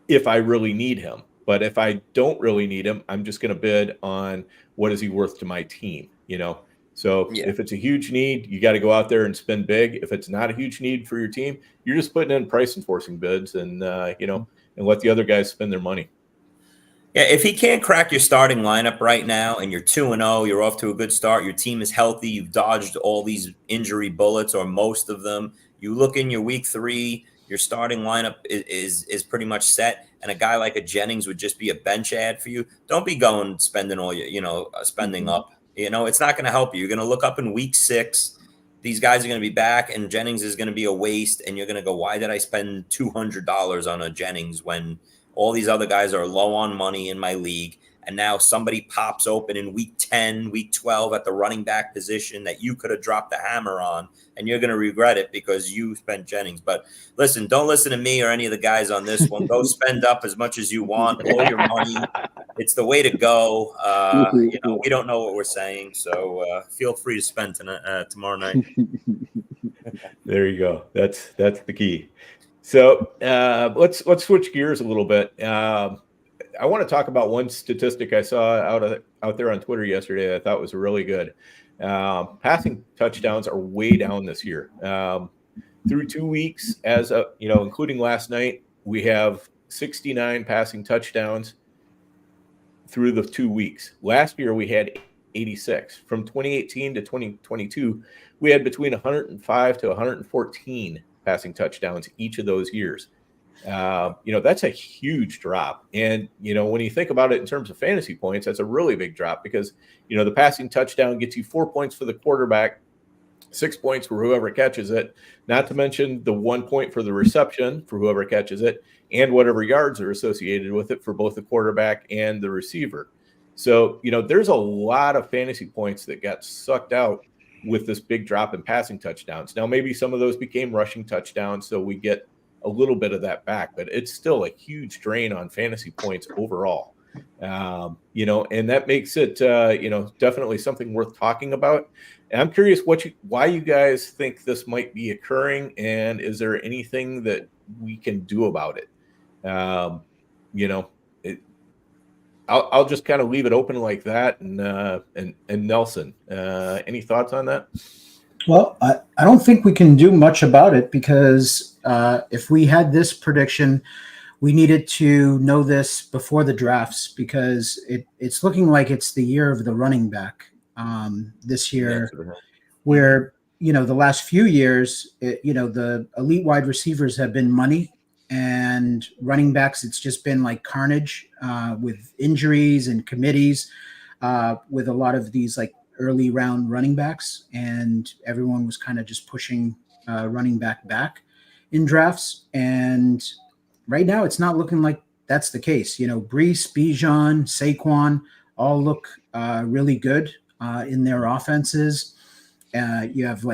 If I really need him. But if I don't really need him, I'm just going to bid on what is he worth to my team, So if it's a huge need, you got to go out there and spend big. If it's not a huge need for your team, you're just putting in price enforcing bids and, and let the other guys spend their money. Yeah, if he can't crack your starting lineup right now and you're 2-0, you're off to a good start, your team is healthy, you've dodged all these injury bullets or most of them, you look in your week 3, your starting lineup is pretty much set, and a guy like a Jennings would just be a bench ad for you. Don't be going spending all your, spending up. It's not going to help you. You're going to look up in week 6. These guys are going to be back, and Jennings is going to be a waste, and you're going to go, why did I spend $200 on a Jennings when all these other guys are low on money in my league? And now somebody pops open in week 10, week 12 at the running back position that you could have dropped the hammer on, and you're going to regret it because you spent Jennings. But listen, don't listen to me or any of the guys on this one. Go spend up as much as you want, blow your money. It's the way to go. We don't know what we're saying, so feel free to spend tomorrow night. There you go. That's the key. So let's switch gears a little bit. I want to talk about one statistic I saw out there on Twitter yesterday that I thought was really good. Passing touchdowns are way down this year. Through 2 weeks, as including last night, we have 69 passing touchdowns through the 2 weeks. Last year we had 86. From 2018 to 2022, we had between 105 to 114 passing touchdowns each of those years. That's a huge drop. And, when you think about it in terms of fantasy points, that's a really big drop because, the passing touchdown gets you 4 points for the quarterback, 6 points for whoever catches it, not to mention the 1 point for the reception for whoever catches it, and whatever yards are associated with it for both the quarterback and the receiver. So, there's a lot of fantasy points that got sucked out with this big drop in passing touchdowns. Now, maybe some of those became rushing touchdowns, so we get a little bit of that back, but it's still a huge drain on fantasy points overall. And that makes it, definitely something worth talking about. And I'm curious why you guys think this might be occurring, and is there anything that we can do about it? I'll just kind of leave it open like that. And Nelson, any thoughts on that? Well, I don't think we can do much about it because if we had this prediction, we needed to know this before the drafts because it's looking like it's the year of the running back this year, where, the last few years, the elite wide receivers have been money, and running backs, it's just been like carnage with injuries and committees with a lot of these like early round running backs, and everyone was kind of just pushing running back in drafts. And right now it's not looking like that's the case. Brees, Bijan, Saquon all look really good in their offenses. You have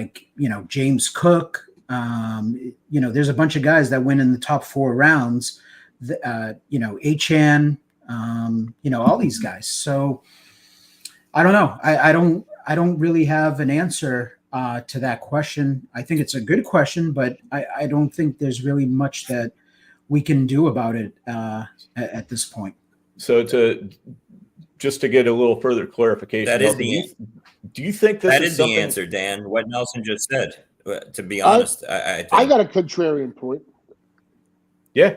James Cook. There's a bunch of guys that went in the top 4 rounds. Achan, all these guys. So I don't know. I don't really have an answer to that question. I think it's a good question, but I don't think there's really much that we can do about it at this point. So just to get a little further clarification, that is the answer. Do you think this is the answer, Dan? What Nelson just said. To be honest, I got a contrarian point. Yeah.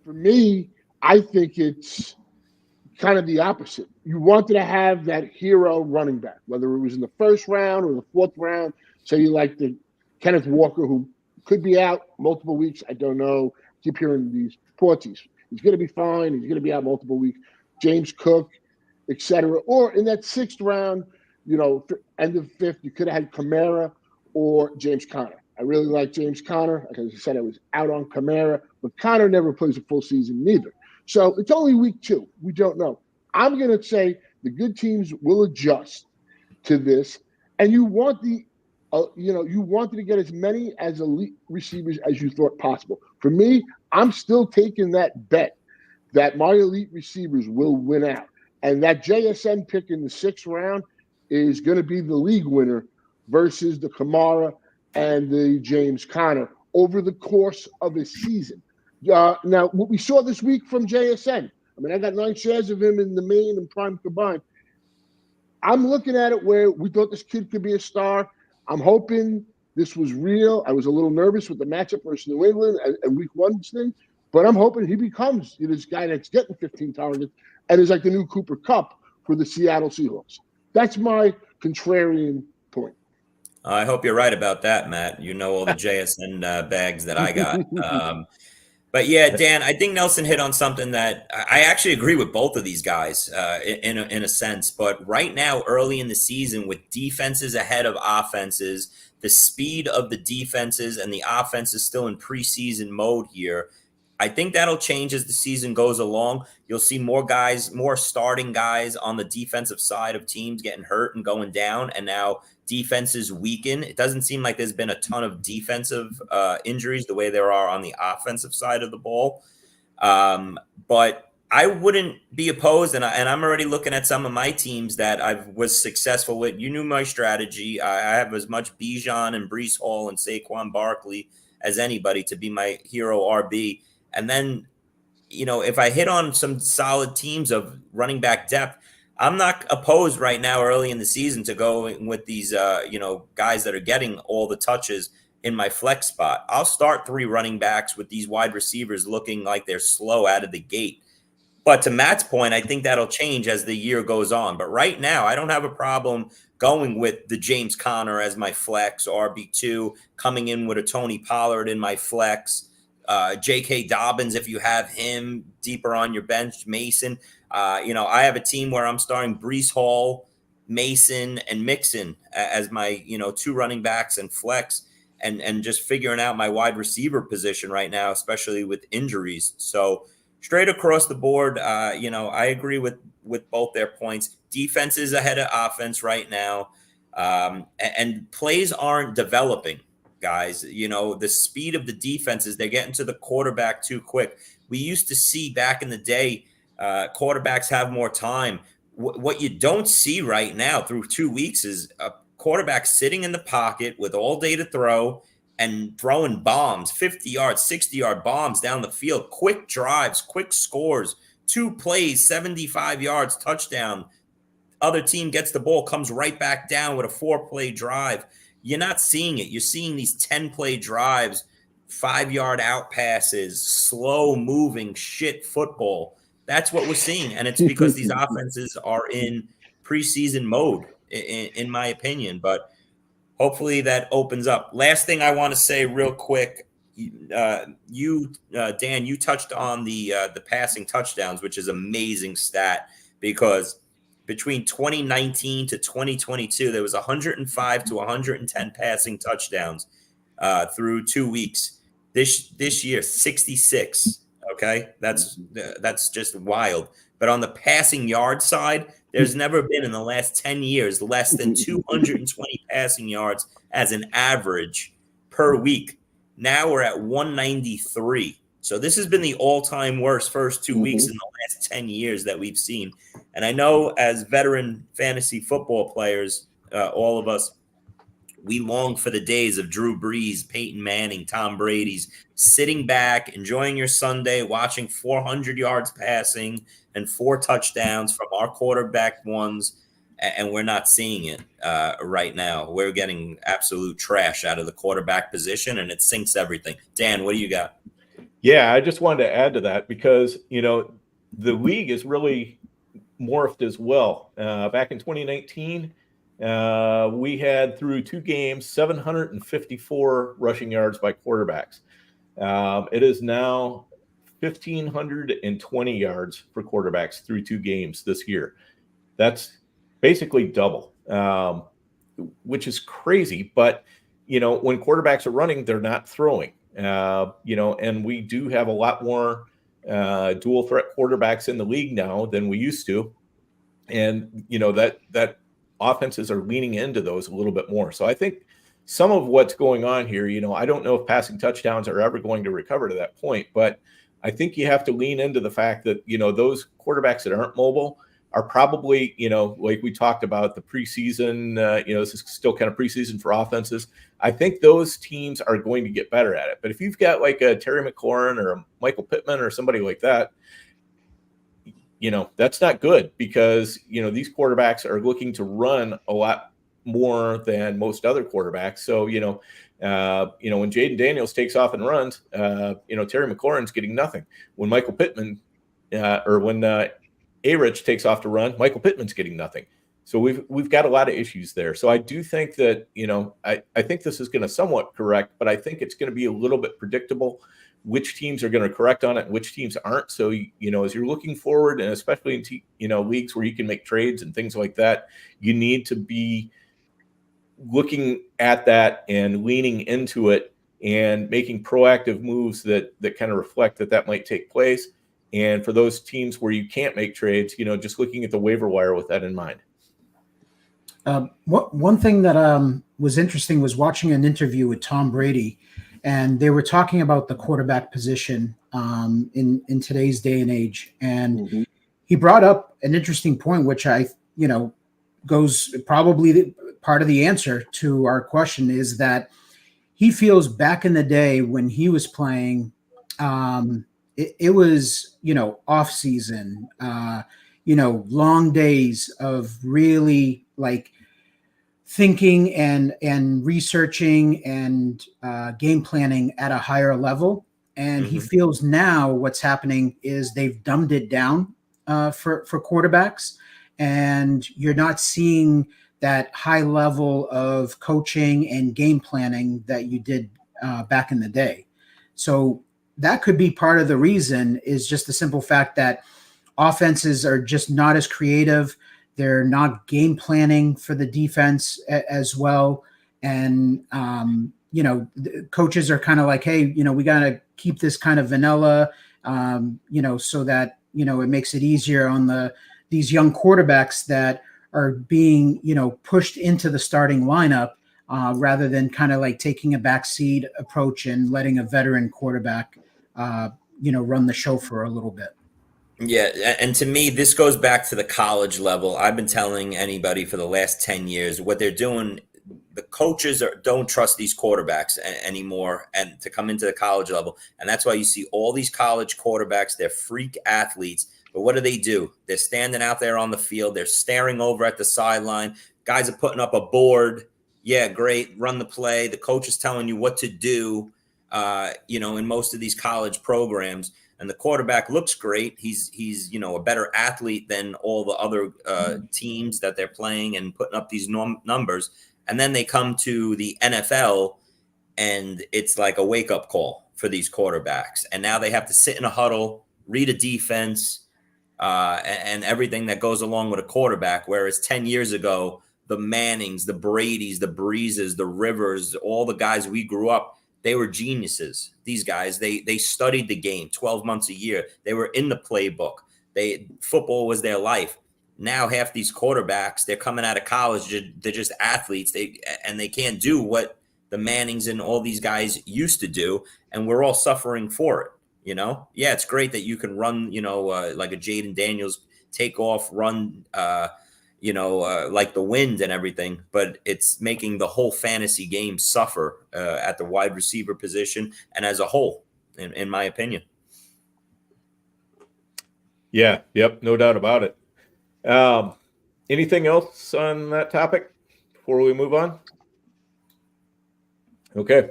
For me, I think it's kind of the opposite. You wanted to have that hero running back, whether it was in the first round or the 4th round. So you like the Kenneth Walker, who could be out multiple weeks. I don't know. Keep hearing these reports. He's going to be fine. He's going to be out multiple weeks. James Cook, etc. Or in that 6th round, end of fifth, you could have had Kamara or James Conner. I really like James Conner. Like I said, I was out on Kamara, but Conner never plays a full season neither. So it's only week 2. We don't know. I'm going to say the good teams will adjust to this, and you want you wanted to get as many as elite receivers as you thought possible. For me, I'm still taking that bet that my elite receivers will win out, and that JSN pick in the 6th round is going to be the league winner versus the Kamara and the James Conner over the course of a season. Now, what we saw this week from JSN, I mean, I got 9 shares of him in the main and prime combined. I'm looking at it where we thought this kid could be a star. I'm hoping this was real. I was a little nervous with the matchup versus New England and week 1 thing, but I'm hoping he becomes this guy that's getting 15 targets and is like the new Cooper Kupp for the Seattle Seahawks. That's my contrarian point. I hope you're right about that, Matt. You know all the JSN bags that I got. But yeah, Dan, I think Nelson hit on something that I actually agree with both of these guys in a sense. But right now, early in the season, with defenses ahead of offenses, the speed of the defenses and the offense is still in preseason mode here. I think that'll change as the season goes along. You'll see more starting guys on the defensive side of teams getting hurt and going down, and now defenses weaken. It doesn't seem like there's been a ton of defensive injuries the way there are on the offensive side of the ball. But I wouldn't be opposed, and I'm already looking at some of my teams that I was successful with. You knew my strategy. I have as much Bijan and Breece Hall and Saquon Barkley as anybody to be my hero RB. And then, if I hit on some solid teams of running back depth, I'm not opposed right now early in the season to go with these, guys that are getting all the touches in my flex spot. I'll start 3 running backs with these wide receivers looking like they're slow out of the gate. But to Matt's point, I think that'll change as the year goes on. But right now, I don't have a problem going with the James Conner as my flex, RB2, coming in with a Tony Pollard in my flex. J.K. Dobbins, if you have him deeper on your bench, Mason. I have a team where I'm starting Breece Hall, Mason, and Mixon as my, 2 running backs and flex, and just figuring out my wide receiver position right now, especially with injuries. So straight across the board, I agree with both their points. Defense is ahead of offense right now, and plays aren't developing. Guys, the speed of the defenses, they're getting to the quarterback too quick. We used to see back in the day, quarterbacks have more time. What you don't see right now through 2 weeks is a quarterback sitting in the pocket with all day to throw and throwing bombs, 50-yard, 60-yard bombs down the field, quick drives, quick scores, 2 plays, 75 yards, touchdown. Other team gets the ball, comes right back down with a 4-play drive. You're not seeing it. You're seeing these 10-play drives, 5-yard out passes, slow-moving shit football. That's what we're seeing, and it's because these offenses are in preseason mode, in my opinion. But hopefully that opens up. Last thing I want to say real quick, Dan, you touched on the passing touchdowns, which is an amazing stat because between 2019 to 2022, there was 105 to 110 passing touchdowns through 2 weeks. This year, 66. Okay, that's just wild. But on the passing yard side, there's never been in the last 10 years less than 220 passing yards as an average per week. Now we're at 193. So this has been the all-time worst first 2 weeks in the last 10 years that we've seen. And I know as veteran fantasy football players, all of us, we long for the days of Drew Brees, Peyton Manning, Tom Brady's sitting back, enjoying your Sunday, watching 400 yards passing and 4 touchdowns from our quarterback ones. And we're not seeing it right now. We're getting absolute trash out of the quarterback position, and it sinks everything. Dan, what do you got? Yeah, I just wanted to add to that because, the league is really morphed as well. Back in 2019, we had through 2 games, 754 rushing yards by quarterbacks. It is now 1,520 yards for quarterbacks through 2 games this year. That's basically double. which is crazy. But, when quarterbacks are running, they're not throwing, and we do have a lot more dual threat quarterbacks in the league now than we used to. And, that offenses are leaning into those a little bit more. So I think some of what's going on here, I don't know if passing touchdowns are ever going to recover to that point, but I think you have to lean into the fact that, those quarterbacks that aren't mobile are probably, like we talked about the preseason, this is still kind of preseason for offenses. I think those teams are going to get better at it. But if you've got like a Terry McLaurin or a Michael Pittman or somebody like that, that's not good, because, these quarterbacks are looking to run a lot more than most other quarterbacks. So, when Jaden Daniels takes off and runs, Terry McLaurin's getting nothing. When Michael Pittman or when A-Rich takes off to run, Michael Pittman's getting nothing. So we've got a lot of issues there. So I do think that, I think this is going to somewhat correct, but I think it's going to be a little bit predictable which teams are going to correct on it and which teams aren't. So, as you're looking forward, and especially in, leagues where you can make trades and things like that, you need to be looking at that and leaning into it and making proactive moves that kind of reflect that might take place. And for those teams where you can't make trades, just looking at the waiver wire with that in mind. One thing that was interesting was watching an interview with Tom Brady, and they were talking about the quarterback position in today's day and age. And he brought up an interesting point, which goes probably part of the answer to our question, is that he feels back in the day when he was playing, it was, off season, long days of really like thinking and researching and game planning at a higher level. And he feels now what's happening is they've dumbed it down for quarterbacks, and you're not seeing that high level of coaching and game planning that you did back in the day. So that could be part of the reason, is just the simple fact that offenses are just not as creative. They're not game planning for the defense as well. And, coaches are kind of like, hey, we got to keep this kind of vanilla, so that, it makes it easier on these young quarterbacks that are being, pushed into the starting lineup rather than kind of like taking a backseat approach and letting a veteran quarterback, run the show for a little bit. Yeah, and to me, this goes back to the college level. I've been telling anybody for the last 10 years what they're doing. The coaches don't trust these quarterbacks anymore, and to come into the college level. And that's why you see all these college quarterbacks, they're freak athletes. But what do? They're standing out there on the field. They're staring over at the sideline. Guys are putting up a board. Yeah, great. Run the play. The coach is telling you what to do, in most of these college programs. And the quarterback looks great. He's a better athlete than all the other teams that they're playing and putting up these numbers. And then they come to the NFL, and it's like a wake-up call for these quarterbacks. And now they have to sit in a huddle, read a defense, and everything that goes along with a quarterback. Whereas 10 years ago, the Mannings, the Bradys, the Breezes, the Rivers, all the guys we grew up, they were geniuses. These guys, they studied the game 12 months a year. They were in the playbook. Football was their life. Now half these quarterbacks, they're coming out of college, they're just athletes. They can't do what the Mannings and all these guys used to do, and we're all suffering for it. Yeah, it's great that you can run, like a Jaden Daniels, take off, run, like the wind and everything, but it's making the whole fantasy game suffer at the wide receiver position and as a whole, in my opinion. Yeah. Yep. No doubt about it. Anything else on that topic before we move on? Okay.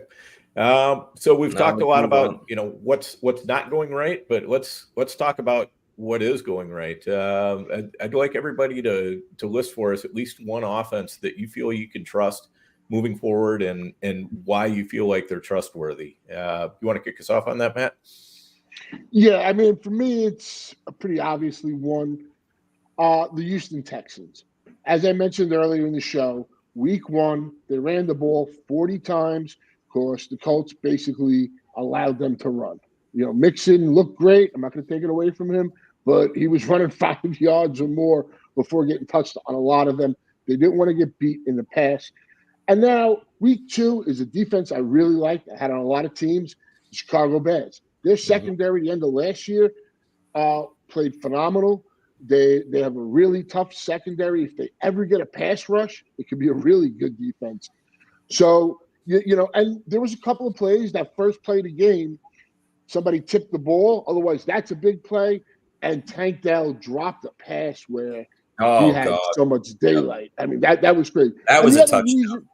So we've talked a lot about, what's not going right, but let's talk about what is going right. I'd like everybody to list for us at least one offense that you feel you can trust moving forward, and why you feel like they're trustworthy. You want to kick us off on that, Matt? Yeah, I mean, for me, it's a pretty obviously one. The Houston Texans. as I mentioned earlier in the show, week one, they ran the ball 40 times because the Colts basically allowed them to run. Mixon looked great. I'm not going to take it away from him, but he was running 5 yards or more before getting touched on a lot of them. They didn't want to get beat in the pass. And now week 2 is a defense I really liked. I had on a lot of teams, the Chicago Bears. Their secondary, the end of last year, played phenomenal. They have a really tough secondary. If they ever get a pass rush, it could be a really good defense. So, and there was a couple of plays. That first play of the game, somebody tipped the ball. Otherwise, that's a big play. And Tank Dell dropped a pass where he had so much daylight. I mean, that was great. That was a touchdown.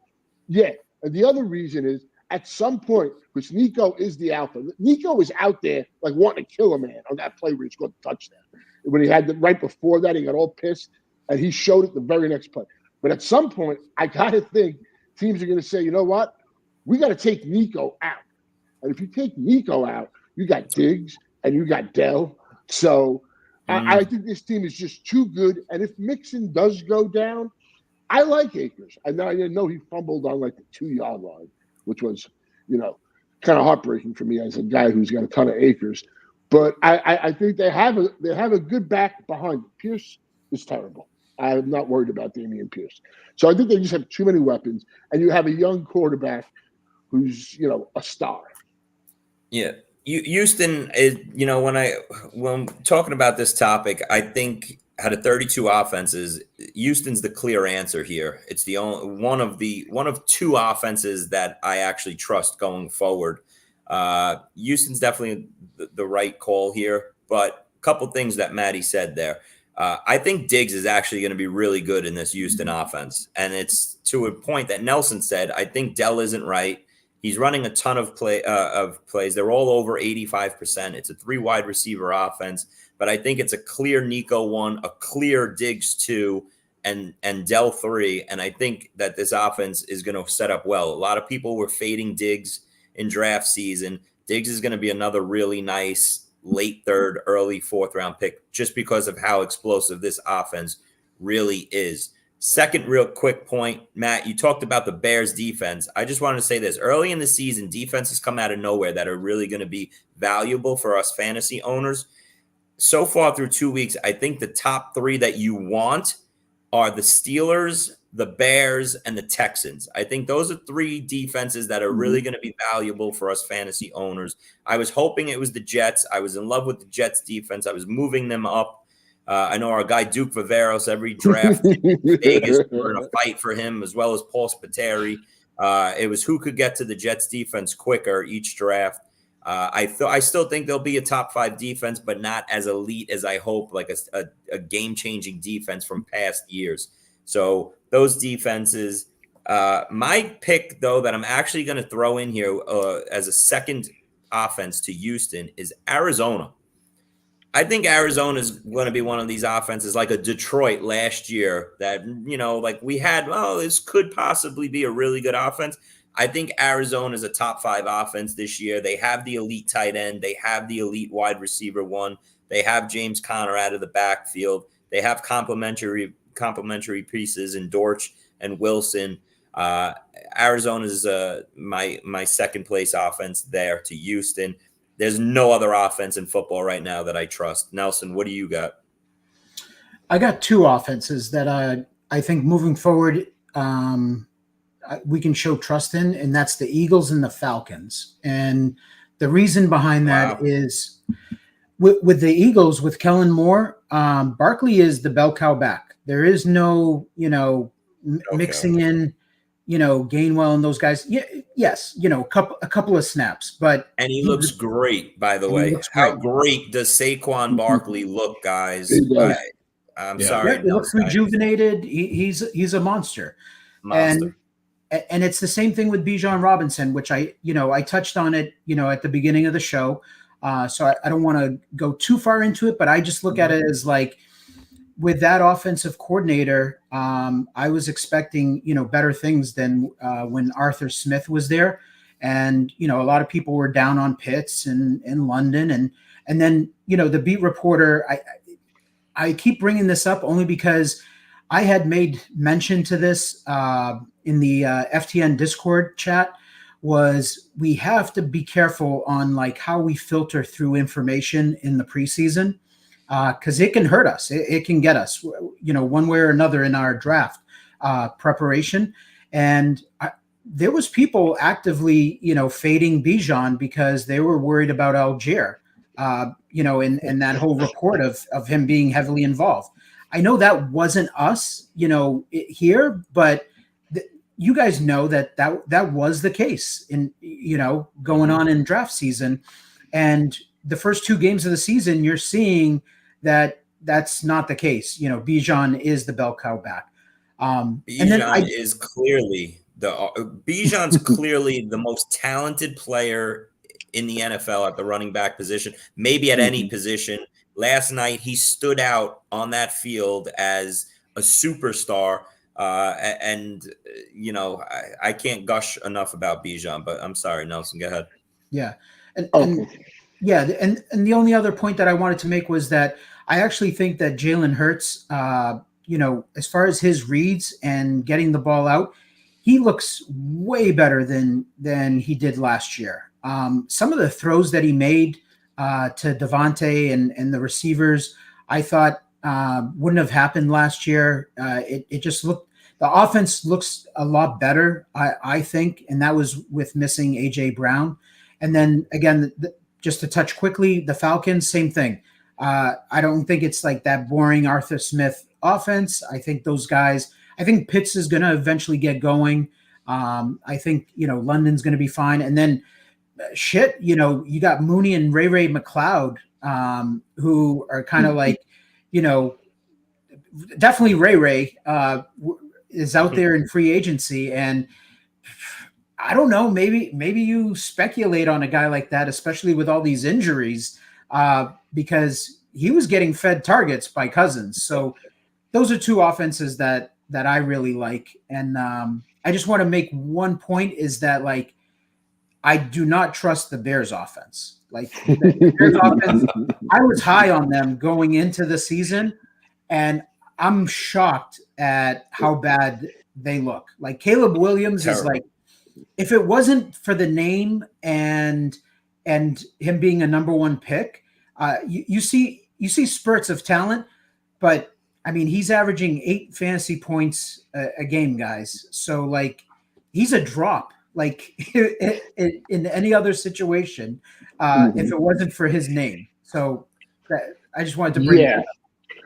And the other reason is at some point, which Nico is the alpha. Nico was out there like wanting to kill a man on that play where he scored the touchdown. When he had right before that, he got all pissed, and he showed it the very next play. But at some point, I got to think teams are going to say, you know what? We got to take Nico out. And if you take Nico out, you got Diggs and you got Dell. So I think this team is just too good. And if Mixon does go down, I like Akers. I know he fumbled on like the 2-yard line, which was, kind of heartbreaking for me as a guy who's got a ton of acres. But I think they have a good back behind it. Pierce is terrible. I'm not worried about Damian Pierce. So I think they just have too many weapons, and you have a young quarterback who's a star. Yeah, Houston is when talking about this topic, I think out of 32 offenses, Houston's the clear answer here. It's the only one of 2 offenses that I actually trust going forward. Houston's definitely the right call here, but a couple things that Maddie said there. I think Diggs is actually going to be really good in this Houston offense, and it's to a point that Nelson said. I think Dell isn't right. He's running a ton of plays. They're all over 85%. It's a 3 wide receiver offense, but I think it's a clear Nico 1, a clear Diggs 2, and Dell 3. And I think that this offense is going to set up well. A lot of people were fading Diggs in draft season. Diggs is going to be another really nice late 3rd, early 4th round pick just because of how explosive this offense really is. Second real quick point, Matt, you talked about the Bears defense. I just wanted to say this. Early in the season, defenses come out of nowhere that are really going to be valuable for us fantasy owners. So far through 2 weeks, I think the top 3 that you want are the Steelers, the Bears, and the Texans. I think those are 3 defenses that are really going to be valuable for us fantasy owners. I was hoping it was the Jets. I was in love with the Jets defense. I was moving them up. I know our guy Duke Viveros, every draft in Vegas, we're in a fight for him, as well as Paul Spateri. It was who could get to the Jets defense quicker each draft. I still think they'll be a top 5 defense, but not as elite as I hope, like a game-changing defense from past years. So those defenses, my pick, though, that I'm actually going to throw in here as a second offense to Houston is Arizona. I think Arizona is going to be one of these offenses like a Detroit last year that, like we had, this could possibly be a really good offense. I think Arizona is a top 5 offense this year. They have the elite tight end. They have the elite wide receiver 1. They have James Conner out of the backfield. They have complementary pieces in Dortch and Wilson. Arizona is my second place offense there to Houston. There's no other offense in football right now that I trust. Nelson, what do you got? I got 2 offenses that I think moving forward we can show trust in, and that's the Eagles and the Falcons. And the reason behind that is with the Eagles, with Kellen Moore, Barkley is the bell cow back. There is no, mixing in, Gainwell and those guys. Yeah, yes, a couple of snaps, and he looks great, by the way. How great does Saquon Barkley look, guys? I'm sorry. He looks rejuvenated. He's a monster. And it's the same thing with Bijan Robinson, which I touched on it, at the beginning of the show. So I don't want to go too far into it, but I just look at it as like, with that offensive coordinator, I was expecting, better things than when Arthur Smith was there. And, a lot of people were down on Pitts and in London. And then, the beat reporter, I keep bringing this up only because I had made mention to this in the FTN Discord chat, was we have to be careful on like how we filter through information in the preseason, because it can hurt us. It can get us, one way or another in our draft preparation. And there was people actively, fading Bijan because they were worried about Algier, and that whole report of him being heavily involved. I know that wasn't us, here, but you guys know that was the case in, going on in draft season. And the first 2 games of the season, you're seeing that that's not the case. Bijan is the bell cow back. Bijan's clearly the most talented player in the NFL at the running back position, maybe at any position. Last night, he stood out on that field as a superstar. I can't gush enough about Bijan, but I'm sorry, Nelson, go ahead. Yeah. And the only other point that I wanted to make was that I actually think that Jalen Hurts, as far as his reads and getting the ball out, he looks way better than he did last year. Some of the throws that he made to Devontae and the receivers, I thought wouldn't have happened last year. It just looked, the offense looks a lot better, I think, and that was with missing A.J. Brown. And then again, just to touch quickly, the Falcons, same thing. I don't think it's like that boring Arthur Smith offense. I think those guys, I think Pitts is going to eventually get going. I think, London's going to be fine. And then you got Mooney and Ray McLeod, who are kind of like, definitely Ray is out there in free agency. And I don't know, maybe you speculate on a guy like that, especially with all these injuries, because he was getting fed targets by Cousins. So those are 2 offenses that I really like. And I just want to make one point is that, like, I do not trust the Bears offense. Like, the Bears offense, I was high on them going into the season, and I'm shocked at how bad they look. Like, Caleb Williams is like, if it wasn't for the name and him being a number 1 pick, you see spurts of talent, but I mean, he's averaging 8 fantasy points a game, guys. So, like, he's a drop. Like, in any other situation, if it wasn't for his name. So I just wanted to bring that up.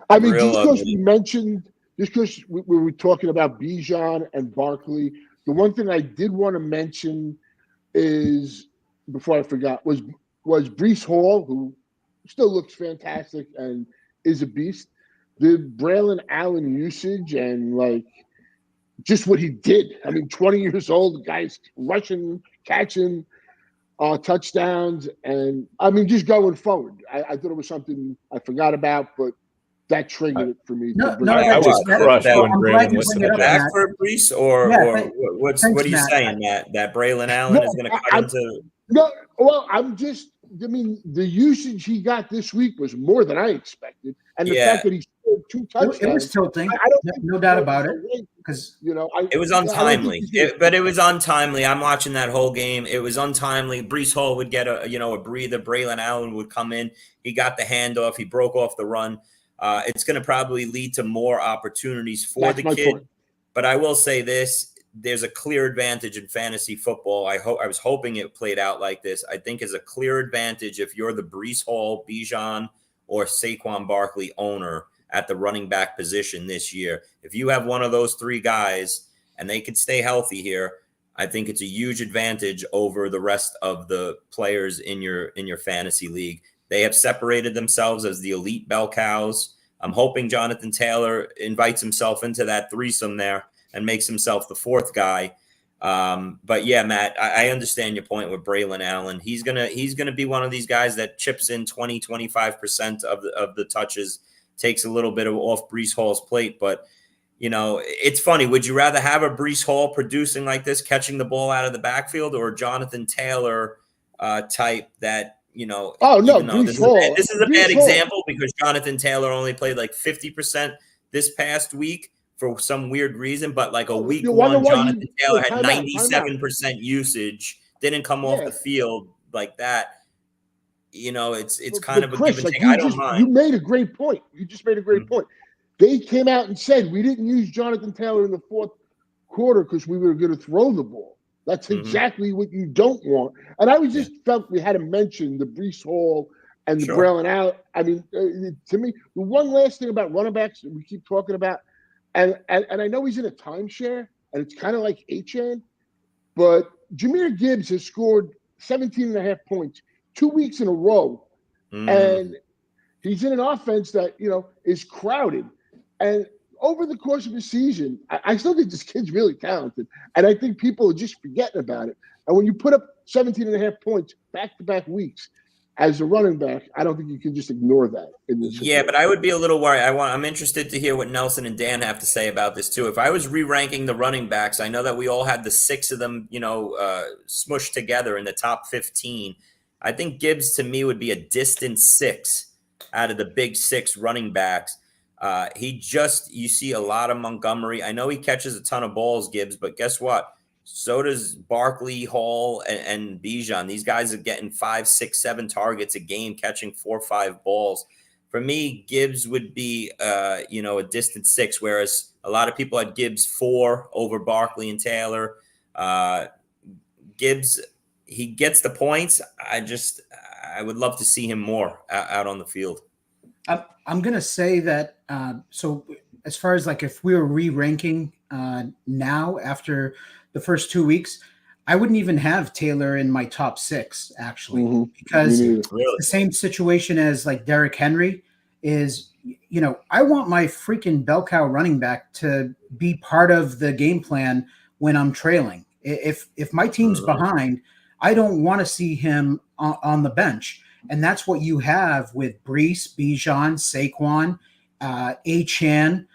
I mean, just because we were talking about Bijan and Barkley, the one thing I did want to mention is, before I forgot, was Breece Hall, who still looks fantastic and is a beast. The Braylon Allen usage and, like, just what he did. I mean, 20 years old, the guy's rushing, catching touchdowns. And, I mean, just going forward. I thought it was something I forgot about, but that triggered it for me. I was crushed when Braylon was back for Breece, or what are you saying? That Braylon Allen is going to cut into – No, well, the usage he got this week was more than I expected. And the fact that he scored 2 touchdowns. It was tilting. No doubt about it. Because it was untimely. But it was untimely. I'm watching that whole game. It was untimely. Breece Hall would get a breather. Braylon Allen would come in. He got the handoff. He broke off the run. It's going to probably lead to more opportunities for the kid. Point. But I will say this. There's a clear advantage in fantasy football. I was hoping it played out like this. I think is a clear advantage if you're the Breece Hall, Bijan, or Saquon Barkley owner at the running back position this year. If you have one of those 3 guys and they could stay healthy here, I think it's a huge advantage over the rest of the players in your fantasy league. They have separated themselves as the elite bell cows. I'm hoping Jonathan Taylor invites himself into that threesome there and makes himself the 4th guy. But yeah, Matt, I understand your point with Braylon Allen. He's gonna be one of these guys that chips in 20-25% of the touches, takes a little bit of off Breece Hall's plate. But it's funny. Would you rather have a Breece Hall producing like this, catching the ball out of the backfield, or Jonathan Taylor type that Oh no, this is a bad example because Jonathan Taylor only played like 50% this past week. for some weird reason, but like a week You wonder one, why Jonathan Taylor had time out. 97% usage, didn't come off Yeah. the field like that. You know, it's But kind of a Chris, give and like take. I don't mind. you made a great point. You just made a great point. They came out and said we didn't use Jonathan Taylor in the fourth quarter because we were going to throw the ball. That's exactly what you don't want. And I was just felt we had to mention the Breece Hall and the Braylon Allen. I mean, to me, the one last thing about running backs that we keep talking about, and I know he's in a timeshare, and it's kind of like Achane, but Jahmyr Gibbs has scored 17.5 points 2 weeks in a row. And he's in an offense that, you know, is crowded. And over the course of the season, I still think this kid's really talented. And I think people are just forgetting about it. And when you put up 17.5 points back-to-back weeks as a running back, I don't think you can just ignore that. In this situation. But I would be a little worried. I'm interested to hear what Nelson and Dan have to say about this too. If I was re-ranking the running backs, I know that we all had the 6 of them, you know, smushed together in the top 15. I think Gibbs to me would be a distant 6 out of the big 6 running backs. You see a lot of Montgomery. I know he catches a ton of balls, Gibbs, but guess what? So does Barkley, Hall, and Bijan. These guys are getting 5, 6, 7 targets a game, catching 4 or 5 balls. For me, Gibbs would be, a distant 6, whereas a lot of people had Gibbs 4 over Barkley and Taylor. Gibbs, he gets the points. I would love to see him more out on the field. I'm going to say that, so as far as like if we were re-ranking now after the first 2 weeks, I wouldn't even have Taylor in my top 6, actually, because it's the same situation as like Derrick Henry is, you know, I want my freaking bell cow running back to be part of the game plan when I'm trailing. If my team's behind, I don't want to see him on the bench. And that's what you have with Breece, Bijan, Saquon, Achane,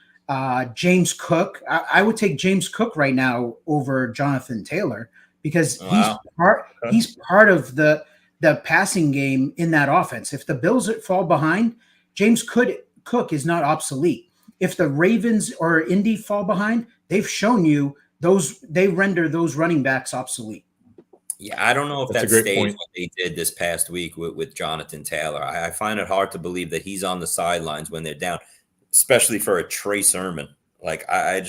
James Cook. I would take James Cook right now over Jonathan Taylor because he's part of the passing game in that offense. If the Bills fall behind, James Cook is not obsolete. If the Ravens or Indy fall behind, they've shown you they render those running backs obsolete. Yeah, I don't know if That's that stays what they did this past week with Jonathan Taylor. I find it hard to believe that he's on the sidelines when they're down, especially for a Trey Sermon. Like, I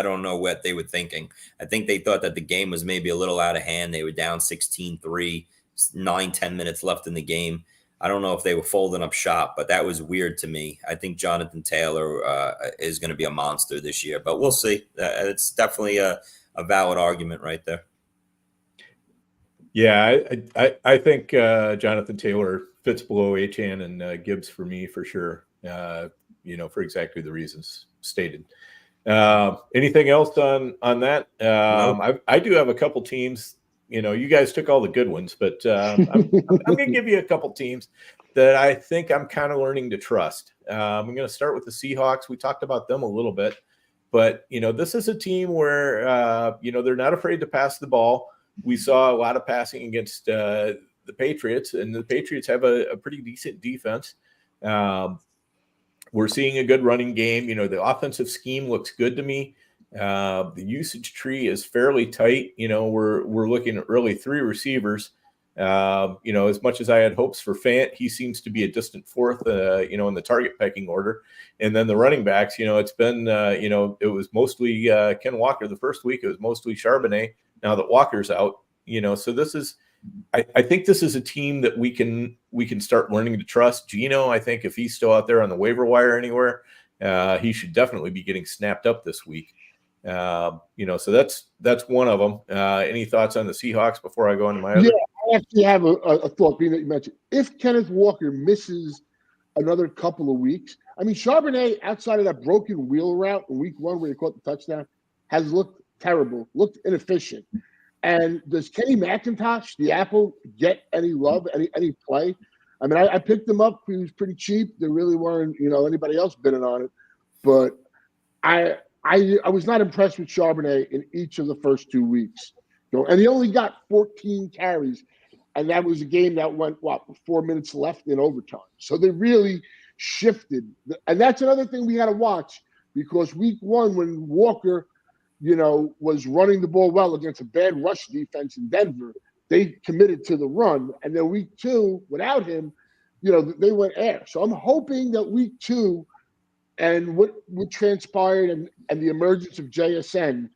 don't know what they were thinking. I think they thought that the game was maybe a little out of hand. They were down 16-3, 9-10 minutes left in the game. I don't know if they were folding up shop, but that was weird to me. I think Jonathan Taylor is going to be a monster this year, but we'll see. It's definitely a valid argument right there. Yeah, I think Jonathan Taylor fits below Achane and Gibbs for me for sure. For exactly the reasons stated. Anything else on that? No. I do have a couple teams. You know, you guys took all the good ones, but I'm going to give you a couple teams that I think I'm kind of learning to trust. I'm going to start with the Seahawks. We talked about them a little bit, but this is a team where they're not afraid to pass the ball. We saw a lot of passing against the Patriots, and the Patriots have a pretty decent defense. We're seeing a good running game. The offensive scheme looks good to me. The usage tree is fairly tight. We're looking at really 3 receivers. As much as I had hopes for Fant, he seems to be a distant 4th, in the target pecking order. And then the running backs, it's been, it was mostly Ken Walker the first week. It was mostly Charbonnet. Now that Walker's out, so this is, I think this is a team that we can start learning to trust. Geno, I think if he's still out there on the waiver wire anywhere, he should definitely be getting snapped up this week. So that's one of them. Any thoughts on the Seahawks before I go into my other? Yeah, I actually have a thought being that you mentioned. If Kenneth Walker misses another couple of weeks, I mean, Charbonnet, outside of that broken wheel route in week 1 where he caught the touchdown, has looked terrible, looked inefficient. And does Kenny McIntosh, the Apple, get any love, any play? I mean, I picked him up. He was pretty cheap. There really weren't, anybody else bidding on it. But I was not impressed with Charbonnet in each of the first 2 weeks. And he only got 14 carries. And that was a game that went, 4 minutes left in overtime. So they really shifted. And that's another thing we got to watch. because week 1, when Walker, was running the ball well against a bad rush defense in Denver, they committed to the run. And then week 2, without him, they went air. So I'm hoping that week 2 and what transpired and the emergence of JSN,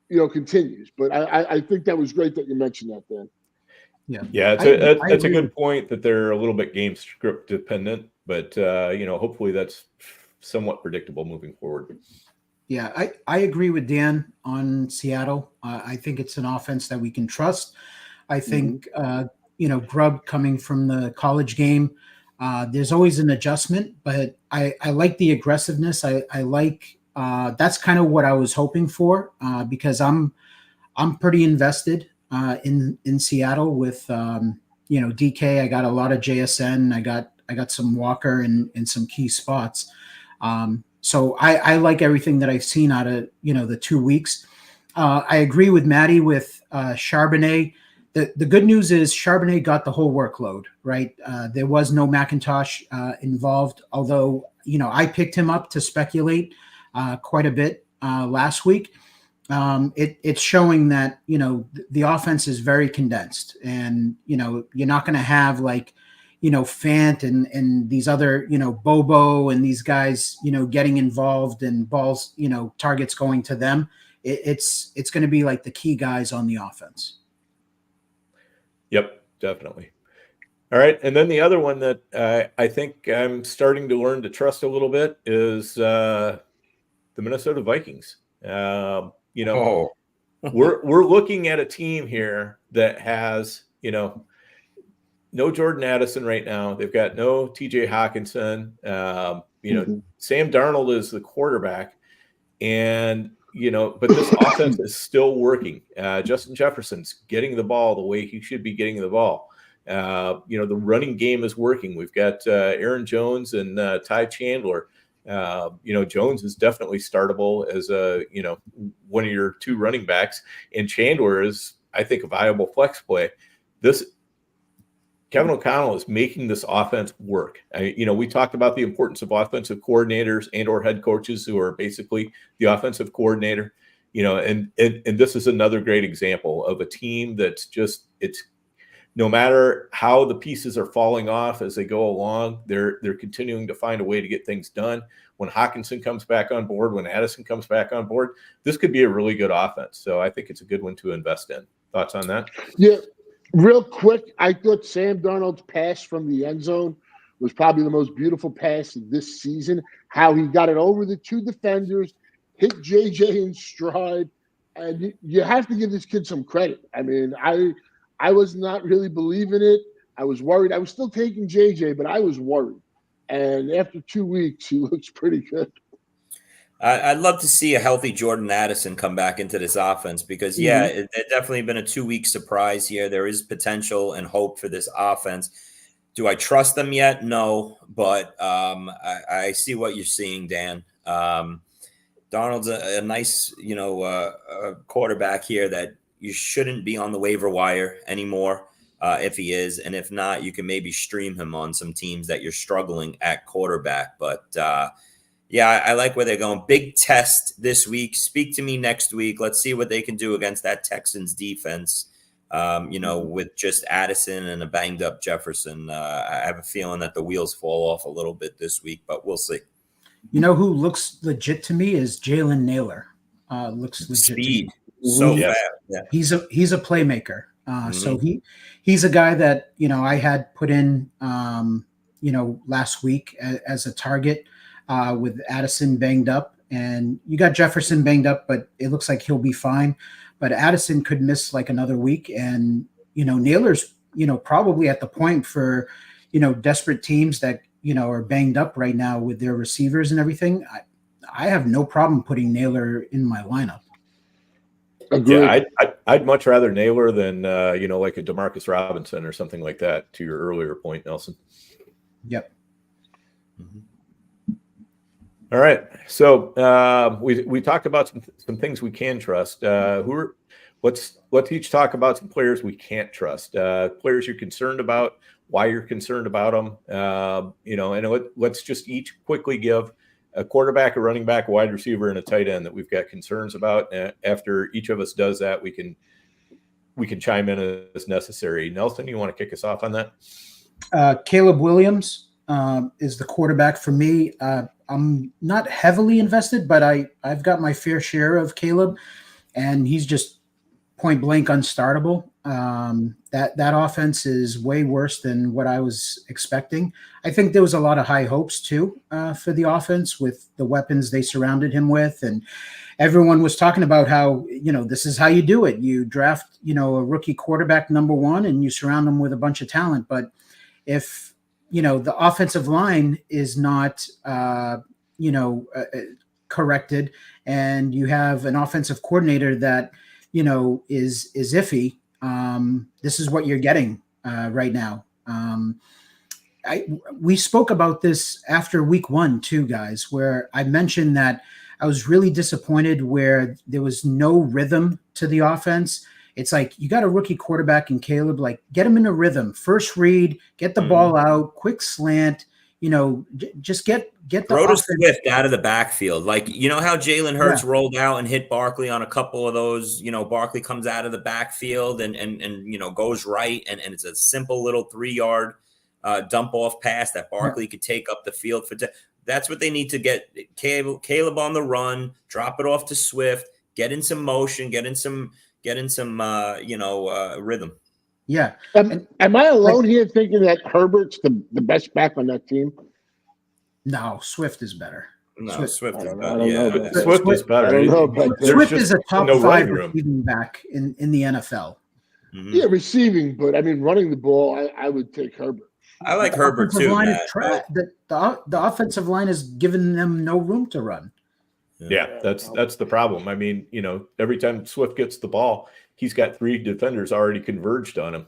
continues. But I think that was great that you mentioned that, Dan. Yeah, it's a good point that they're a little bit game script dependent, but hopefully that's somewhat predictable moving forward. Yeah, I agree with Dan on Seattle. I think it's an offense that we can trust. I think Grubb coming from the college game, there's always an adjustment, but I like the aggressiveness. I like that's kind of what I was hoping for because I'm pretty invested in Seattle with DK. I got a lot of JSN. I got some Walker in some key spots. So I like everything that I've seen out of the 2 weeks. I agree with Maddie with Charbonnet. The good news is Charbonnet got the whole workload, right? There was no McIntosh involved, although I picked him up to speculate quite a bit last week. It's showing that the offense is very condensed, and you're not going to have like Fant and these other Bobo and these guys getting involved and balls targets going to them. It's going to be like the key guys on the offense. Yep, definitely. All right, and then the other one that I think I'm starting to learn to trust a little bit is the Minnesota Vikings. We're looking at a team here that has no Jordan Addison right now. They've got no TJ Hawkinson. Sam Darnold is the quarterback, and but this offense is still working. Justin Jefferson's getting the ball the way he should be getting the ball. The running game is working. We've got Aaron Jones and Ty Chandler. Jones is definitely startable as one of your 2 running backs, and Chandler is, I think, a viable flex play. Kevin O'Connell is making this offense work. We talked about the importance of offensive coordinators and or head coaches who are basically the offensive coordinator, and this is another great example of a team that's just, it's no matter how the pieces are falling off as they go along, they're continuing to find a way to get things done. When Hawkinson comes back on board, when Addison comes back on board, this could be a really good offense. So I think it's a good one to invest in. Thoughts on that? Yeah. Real quick, I thought Sam Darnold's pass from the end zone was probably the most beautiful pass of this season. How he got it over the 2 defenders, hit JJ in stride, and you have to give this kid some credit. I mean, I was not really believing it. I was worried. I was still taking JJ, but I was worried. And after 2 weeks, he looks pretty good. I'd love to see a healthy Jordan Addison come back into this offense because, it's definitely been a 2-week surprise here. There is potential and hope for this offense. Do I trust them yet? No, but I see what you're seeing, Dan. Donald's a nice, quarterback here that you shouldn't be on the waiver wire anymore if he is. And if not, you can maybe stream him on some teams that you're struggling at quarterback. But, I like where they're going. Big test this week. Speak to me next week. Let's see what they can do against that Texans defense. With just Addison and a banged up Jefferson. I have a feeling that the wheels fall off a little bit this week, but we'll see. Who looks legit to me is Jalen Naylor. Looks legit. Speed. So fast. Yeah. He's a playmaker. So he's a guy that, I had put in, last week as a target. With Addison banged up, and you got Jefferson banged up, but it looks like he'll be fine. But Addison could miss like another week, and Naylor's probably at the point for desperate teams that are banged up right now with their receivers and everything. I have no problem putting Naylor in my lineup. Agreed. Yeah, I'd much rather Naylor than like a DeMarcus Robinson or something like that. To your earlier point, Nelson. Yep. Mm-hmm. All right, so we talked about some things we can trust. Let's each talk about some players we can't trust. Players you're concerned about, why you're concerned about them. And let's just each quickly give a quarterback, a running back, a wide receiver, and a tight end that we've got concerns about. And after each of us does that, we can chime in as necessary. Nelson, you want to kick us off on that? Caleb Williams is the quarterback for me. I'm not heavily invested, but I've got my fair share of Caleb, and he's just point blank unstartable. That offense is way worse than what I was expecting. I think there was a lot of high hopes too for the offense with the weapons they surrounded him with, and everyone was talking about how, this is how you do it. You draft, a rookie quarterback number one, and you surround them with a bunch of talent. But if the offensive line is not corrected, and you have an offensive coordinator that is iffy, this is what you're getting right now. We spoke about this after week 1 too, guys, where I mentioned that I was really disappointed where there was no rhythm to the offense. It's like, you got a rookie quarterback in Caleb, like, get him in a rhythm, first read, get the ball out, quick slant, just get the throw to offense. Swift out of the backfield. Like, how Jalen Hurts rolled out and hit Barkley on a couple of those, Barkley comes out of the backfield and goes right. And it's a simple little 3-yard dump off pass that Barkley could take up the field for. That's what they need to get Caleb on the run, drop it off to Swift, get in some motion, get in some rhythm. Yeah. Am I alone here thinking that Herbert's the best back on that team? No, Swift is better. No, Swift is I better. don't know, Yeah, but- Swift is better. I don't know, but Swift is a top no 5 running room. receiving back in the NFL. Mhm. Yeah, receiving, but I mean, running the ball, I would take Herbert. I like Herbert Offensive too. line is Matt. the offensive line has given them no room to run. Yeah, that's the problem. I mean, every time Swift gets the ball, he's got 3 defenders already converged on him.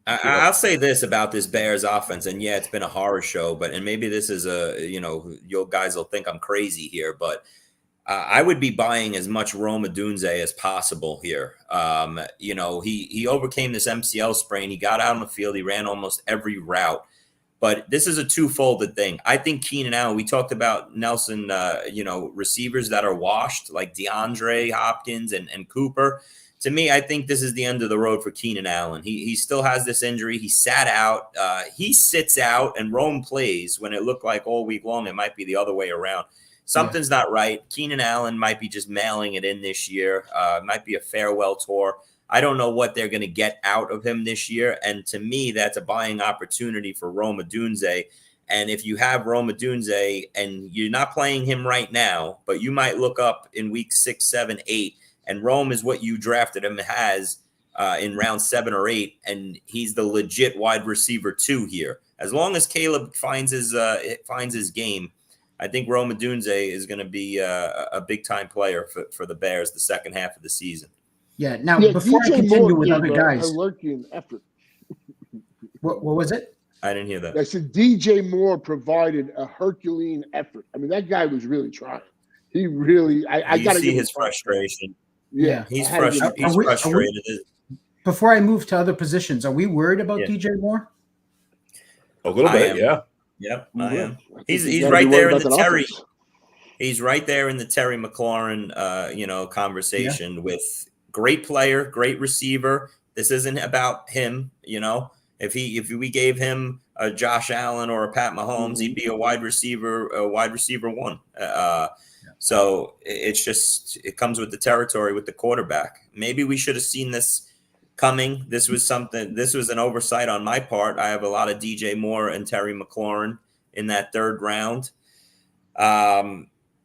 I'll say this about this Bears offense, and yeah, it's been a horror show, and maybe this is you guys will think I'm crazy here, but I would be buying as much Rome Odunze as possible here. He overcame this MCL sprain. He got out on the field. He ran almost every route. But this is a two-folded thing. I think Keenan Allen, we talked about Nelson, receivers that are washed, like DeAndre Hopkins and Cooper. To me, I think this is the end of the road for Keenan Allen. He still has this injury. He sat out. He sits out, and Rome plays when it looked like all week long it might be the other way around. Something's not right. Keenan Allen might be just mailing it in this year. It might be a farewell tour. I don't know what they're going to get out of him this year. And to me, that's a buying opportunity for Rome Odunze. And if you have Rome Odunze and you're not playing him right now, but you might look up in week 6, 7, 8, and Rome is what you drafted him as in round 7 or 8, and he's the legit wide receiver 2 here. As long as Caleb finds his game, I think Rome Odunze is going to be a big-time player for the Bears the second half of the season. Yeah. Now, before I continue with other guys, Herculean effort. what was it? I didn't hear that. I said DJ Moore provided a Herculean effort. I mean, that guy was really trying. He really. I got to see his frustration. Yeah, He's Are we- frustrated. Before I move to other positions, are we worried about DJ Moore? A little I bit, am. yeah. Yep, I am. I think He's you gotta right be there worried in the about that Terry. offense. He's right there in the Terry McLaurin, conversation with great player, great receiver. This isn't about him, If we gave him a Josh Allen or a Pat Mahomes, he'd be a wide receiver 1. So it comes with the territory with the quarterback. Maybe we should have seen this coming. This was an oversight on my part. I have a lot of DJ Moore and Terry McLaurin in that 3rd round.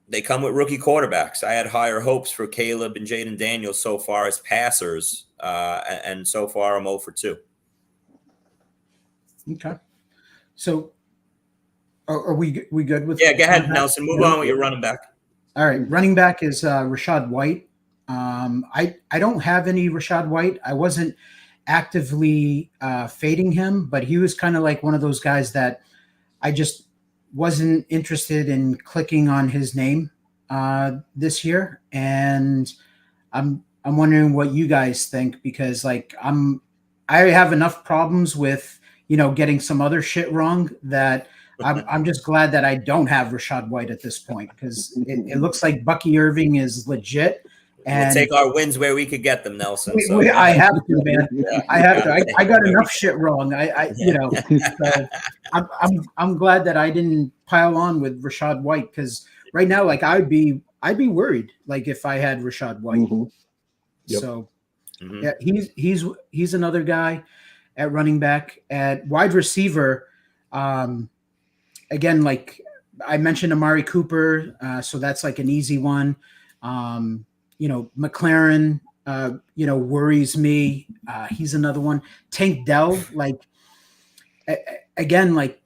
They come with rookie quarterbacks. I had higher hopes for Caleb and Jaden Daniels so far as passers, and so far I'm 0 for 2. Okay. So are we good with? Yeah, go ahead, Nelson. Move on with your running back. All right. Running back is Rashad White. I don't have any Rashad White. I wasn't actively fading him, but he was kind of like one of those guys that I just wasn't interested in clicking on his name this year. And I'm wondering what you guys think, because I have enough problems with, getting some other shit wrong that I'm just glad that I don't have Rachaad White at this point, because it looks like Bucky Irving is legit. And we'll take our wins where we could get them, Nelson. I have to, man. I have to. I got enough shit wrong. So I'm glad that I didn't pile on with Rachaad White, because right now, like, I'd be worried, like, if I had Rachaad White. Mm-hmm. Yep. So yeah, he's another guy at running back. At wide receiver, again, like I mentioned, Amari Cooper, so that's like an easy one. McLaren, worries me. He's another one. Tank Dell, like, again, like,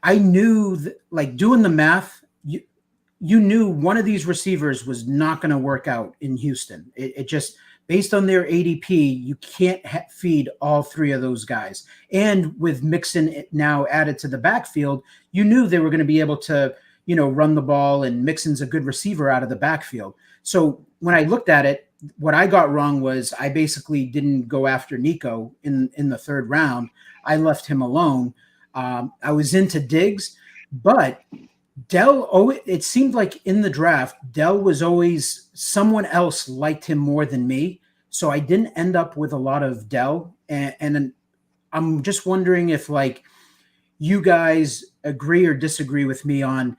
I knew like, doing the math, you knew one of these receivers was not going to work out in Houston. It just, based on their ADP, you can't feed all three of those guys. And with Mixon now added to the backfield, you knew they were going to be able to, run the ball, and Mixon's a good receiver out of the backfield. So when I looked at it, what I got wrong was I basically didn't go after Nico in the third round. I left him alone. I was into Diggs, but Dell, it seemed like in the draft, Dell was always, someone else liked him more than me. So I didn't end up with a lot of Dell. And I'm just wondering if, like, you guys agree or disagree with me on,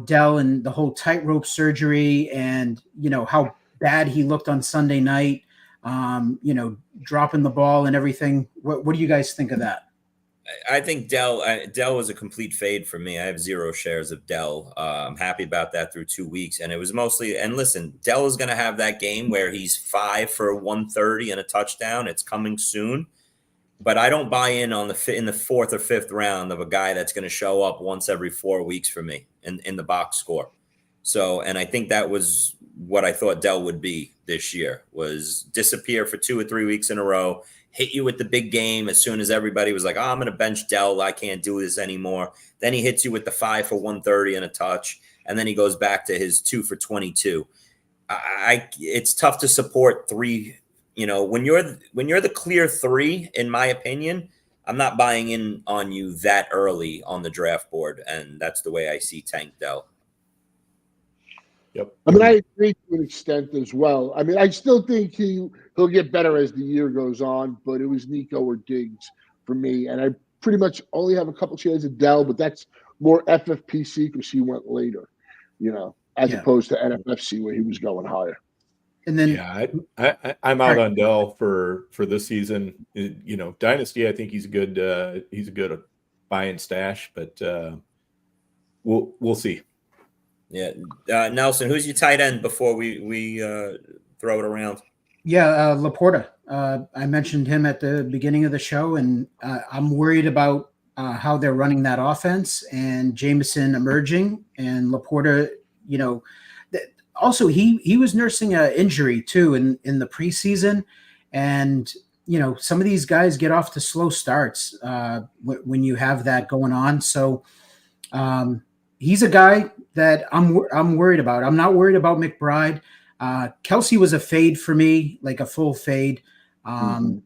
Dell and the whole tightrope surgery, and, how bad he looked on Sunday night, dropping the ball and everything. What do you guys think of that? I think Dell was a complete fade for me. I have 0 shares of Dell. I'm happy about that through 2 weeks. And it was mostly, and listen, Dell is going to have that game where he's 5 for 130 and a touchdown. It's coming soon. But I don't buy in on in the 4th or 5th round of a guy that's going to show up once every 4 weeks for me in the box score. So, and I think that was what I thought Dell would be this year, was disappear for 2 or 3 weeks in a row, hit you with the big game as soon as everybody was like, oh, I'm going to bench Dell, I can't do this anymore. Then he hits you with the 5 for 130 and a touch, and then he goes back to his 2 for 22. It's tough to support 3. When you're the clear 3, in my opinion, I'm not buying in on you that early on the draft board, and that's the way I see Tank Dell. Yep. I mean, I agree to an extent as well. I mean, I still think he'll get better as the year goes on, but it was Nico or Diggs for me. And I pretty much only have a couple shares of Dell, but that's more FFPC because he went later, as opposed to NFFC where he was going higher. And then I'm out on Dell for this season. Dynasty, I think he's a good buy and stash, but we'll see. Yeah. Nelson, who's your tight end before we throw it around? Yeah, Laporta. I mentioned him at the beginning of the show, and I'm worried about how they're running that offense, and Jameson emerging, and Laporta, also he was nursing an injury too in the preseason, and some of these guys get off to slow starts when you have that going on. So he's a guy that I'm worried about. I'm not worried about McBride. Kelsey was a fade for me, like a full fade. I'm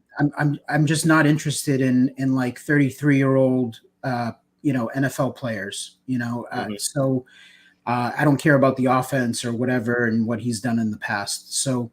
just not interested in like 33-year-old NFL players. So I don't care about the offense or whatever and what he's done in the past. So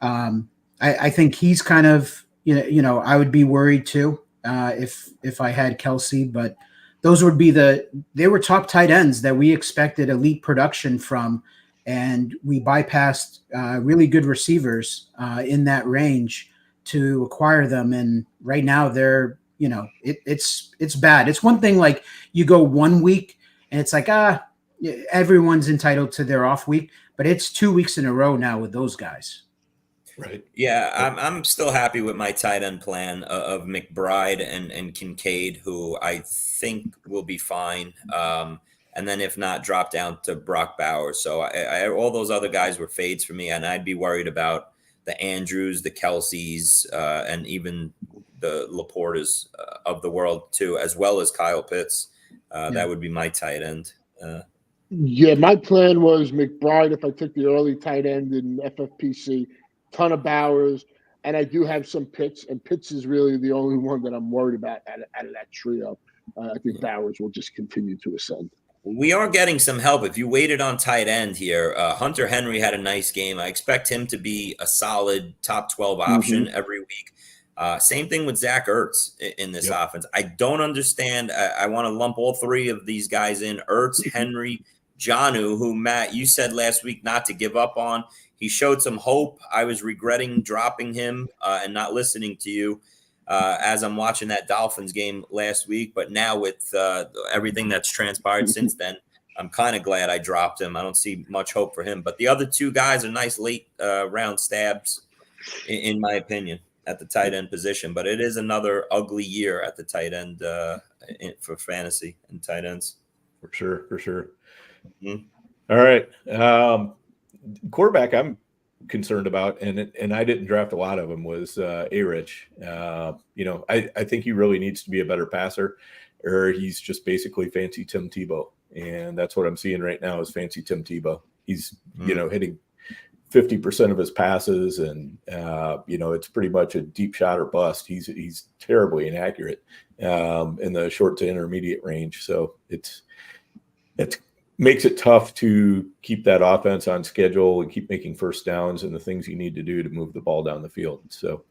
I think he's kind of I would be worried too if I had Kelsey, but those would be they were top tight ends that we expected elite production from, and we bypassed really good receivers in that range to acquire them. And right now they're, it's bad. It's one thing, like, you go 1 week and it's like, everyone's entitled to their off week, but it's 2 weeks in a row now with those guys. Right. Yeah, I'm still happy with my tight end plan of McBride and Kincaid, who I think will be fine. And then if not, drop down to Brock Bowers. So all those other guys were fades for me, and I'd be worried about the Andrews, the Kelseys, and even the Laportas of the world too, as well as Kyle Pitts. That would be my tight end. Yeah, my plan was McBride if I took the early tight end in FFPC, ton of Bowers, and I do have some Pitts, and Pitts is really the only one that I'm worried about out of that trio. I think Bowers will just continue to ascend. We are getting some help. If you waited on tight end here, Hunter Henry had a nice game. I expect him to be a solid top 12 option every week. Same thing with Zach Ertz in this offense. I don't understand. I want to lump all three of these guys in: Ertz, Henry, Jonnu, who, Matt, you said last week not to give up on. He showed some hope. I was regretting dropping him and not listening to you as I'm watching that Dolphins game last week. But now with everything that's transpired since then, I'm kind of glad I dropped him. I don't see much hope for him. But the other two guys are nice late round stabs, in my opinion, at the tight end position. But it is another ugly year at the tight end for fantasy and tight ends. For sure. All right. Quarterback I'm concerned about, and I didn't draft a lot of them, was A-Rich. I think he really needs to be a better passer, or he's just basically fancy Tim Tebow. And that's what I'm seeing right now is fancy Tim Tebow. He's, hitting 50% of his passes, and it's pretty much a deep shot or bust. He's terribly inaccurate in the short to intermediate range. So it makes it tough to keep that offense on schedule and keep making first downs and the things you need to do to move the ball down the field. So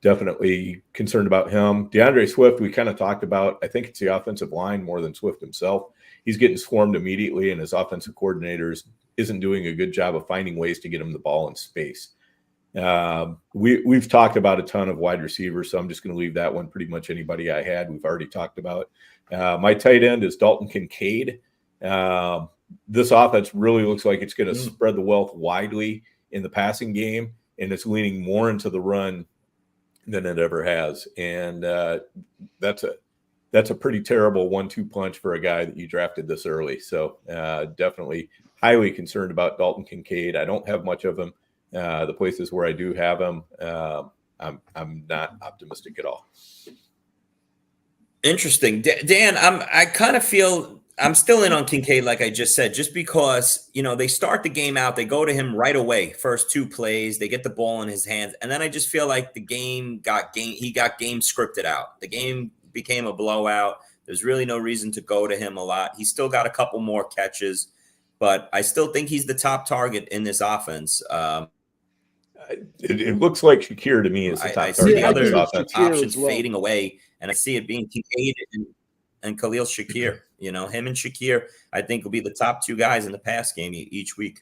definitely concerned about him. DeAndre Swift, we kind of talked about. I think it's the offensive line more than Swift himself. He's getting swarmed immediately, and his offensive coordinators isn't doing a good job of finding ways to get him the ball in space. We've talked about a ton of wide receivers, so I'm just going to leave that one. Pretty much anybody I had, we've already talked about. My tight end is Dalton Kincaid. This offense really looks like it's going to spread the wealth widely in the passing game, and it's leaning more into the run than it ever has. And that's a pretty terrible 1-2 punch for a guy that you drafted this early. So definitely highly concerned about Dalton Kincaid. I don't have much of him. The places where I do have him, I'm not optimistic at all. Interesting. Dan, I kind of feel I'm still in on Kincaid, like I just said, just because, they start the game out, they go to him right away, first 2 plays, they get the ball in his hands. And then I just feel like he got game scripted out. The game became a blowout. There's really no reason to go to him a lot. He's still got a couple more catches, but I still think he's the top target in this offense. It looks like Shakir to me is the top target. I see the other offense options fading away, and I see it being Kincaid and Khalil Shakir. Him and Shakir, I think, will be the top 2 guys in the pass game each week.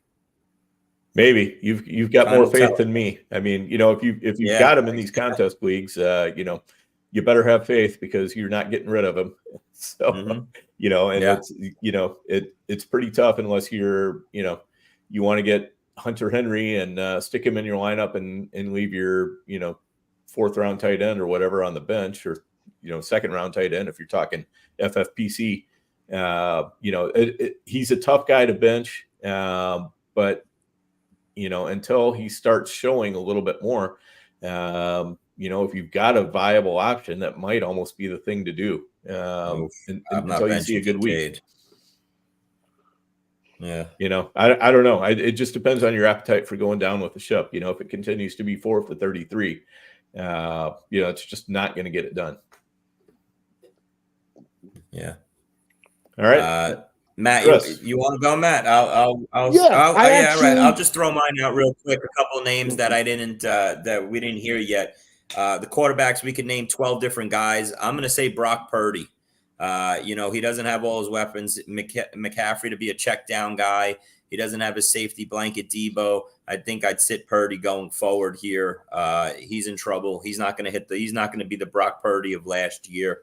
Maybe you've got more faith than me. I mean, if you've got him in these contest leagues, you better have faith because you're not getting rid of him. So, it's pretty tough unless you're, you want to get Hunter Henry and stick him in your lineup and leave your, 4th round tight end or whatever on the bench, or, 2nd round tight end if you're talking FFPC. He's a tough guy to bench, but until he starts showing a little bit more, if you've got a viable option, that might almost be the thing to do until you see a good week. Yeah, I don't know. It just depends on your appetite for going down with the ship. If it continues to be 4 for 33, it's just not going to get it done. Yeah. All right, Matt, you want to go, Matt? I'll just throw mine out real quick. A couple of names that that we didn't hear yet. The quarterbacks, we could name 12 different guys. I'm going to say Brock Purdy. He doesn't have all his weapons. McCaffrey to be a check down guy. He doesn't have his safety blanket, Deebo. I think I'd sit Purdy going forward here. He's in trouble. He's not going to be the Brock Purdy of last year.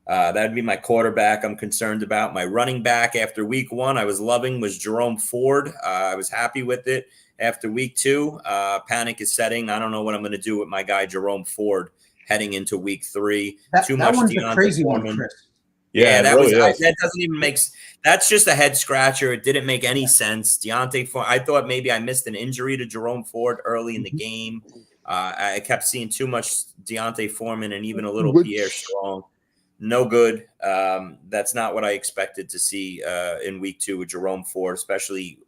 That'd be my quarterback I'm concerned about. My running back after week 1 I was loving was Jerome Ford. I was happy with it. After week 2, panic is setting. I don't know what I'm going to do with my guy Jerome Ford heading into week 3. That one's a crazy one, Chris. Yeah, that doesn't even make – that's just a head scratcher. It didn't make any sense. Deontay Ford, I thought maybe I missed an injury to Jerome Ford early in the game. I kept seeing too much Deontay Foreman and even a little Pierre Strong. No good. That's not what I expected to see in week 2 with Jerome Ford, especially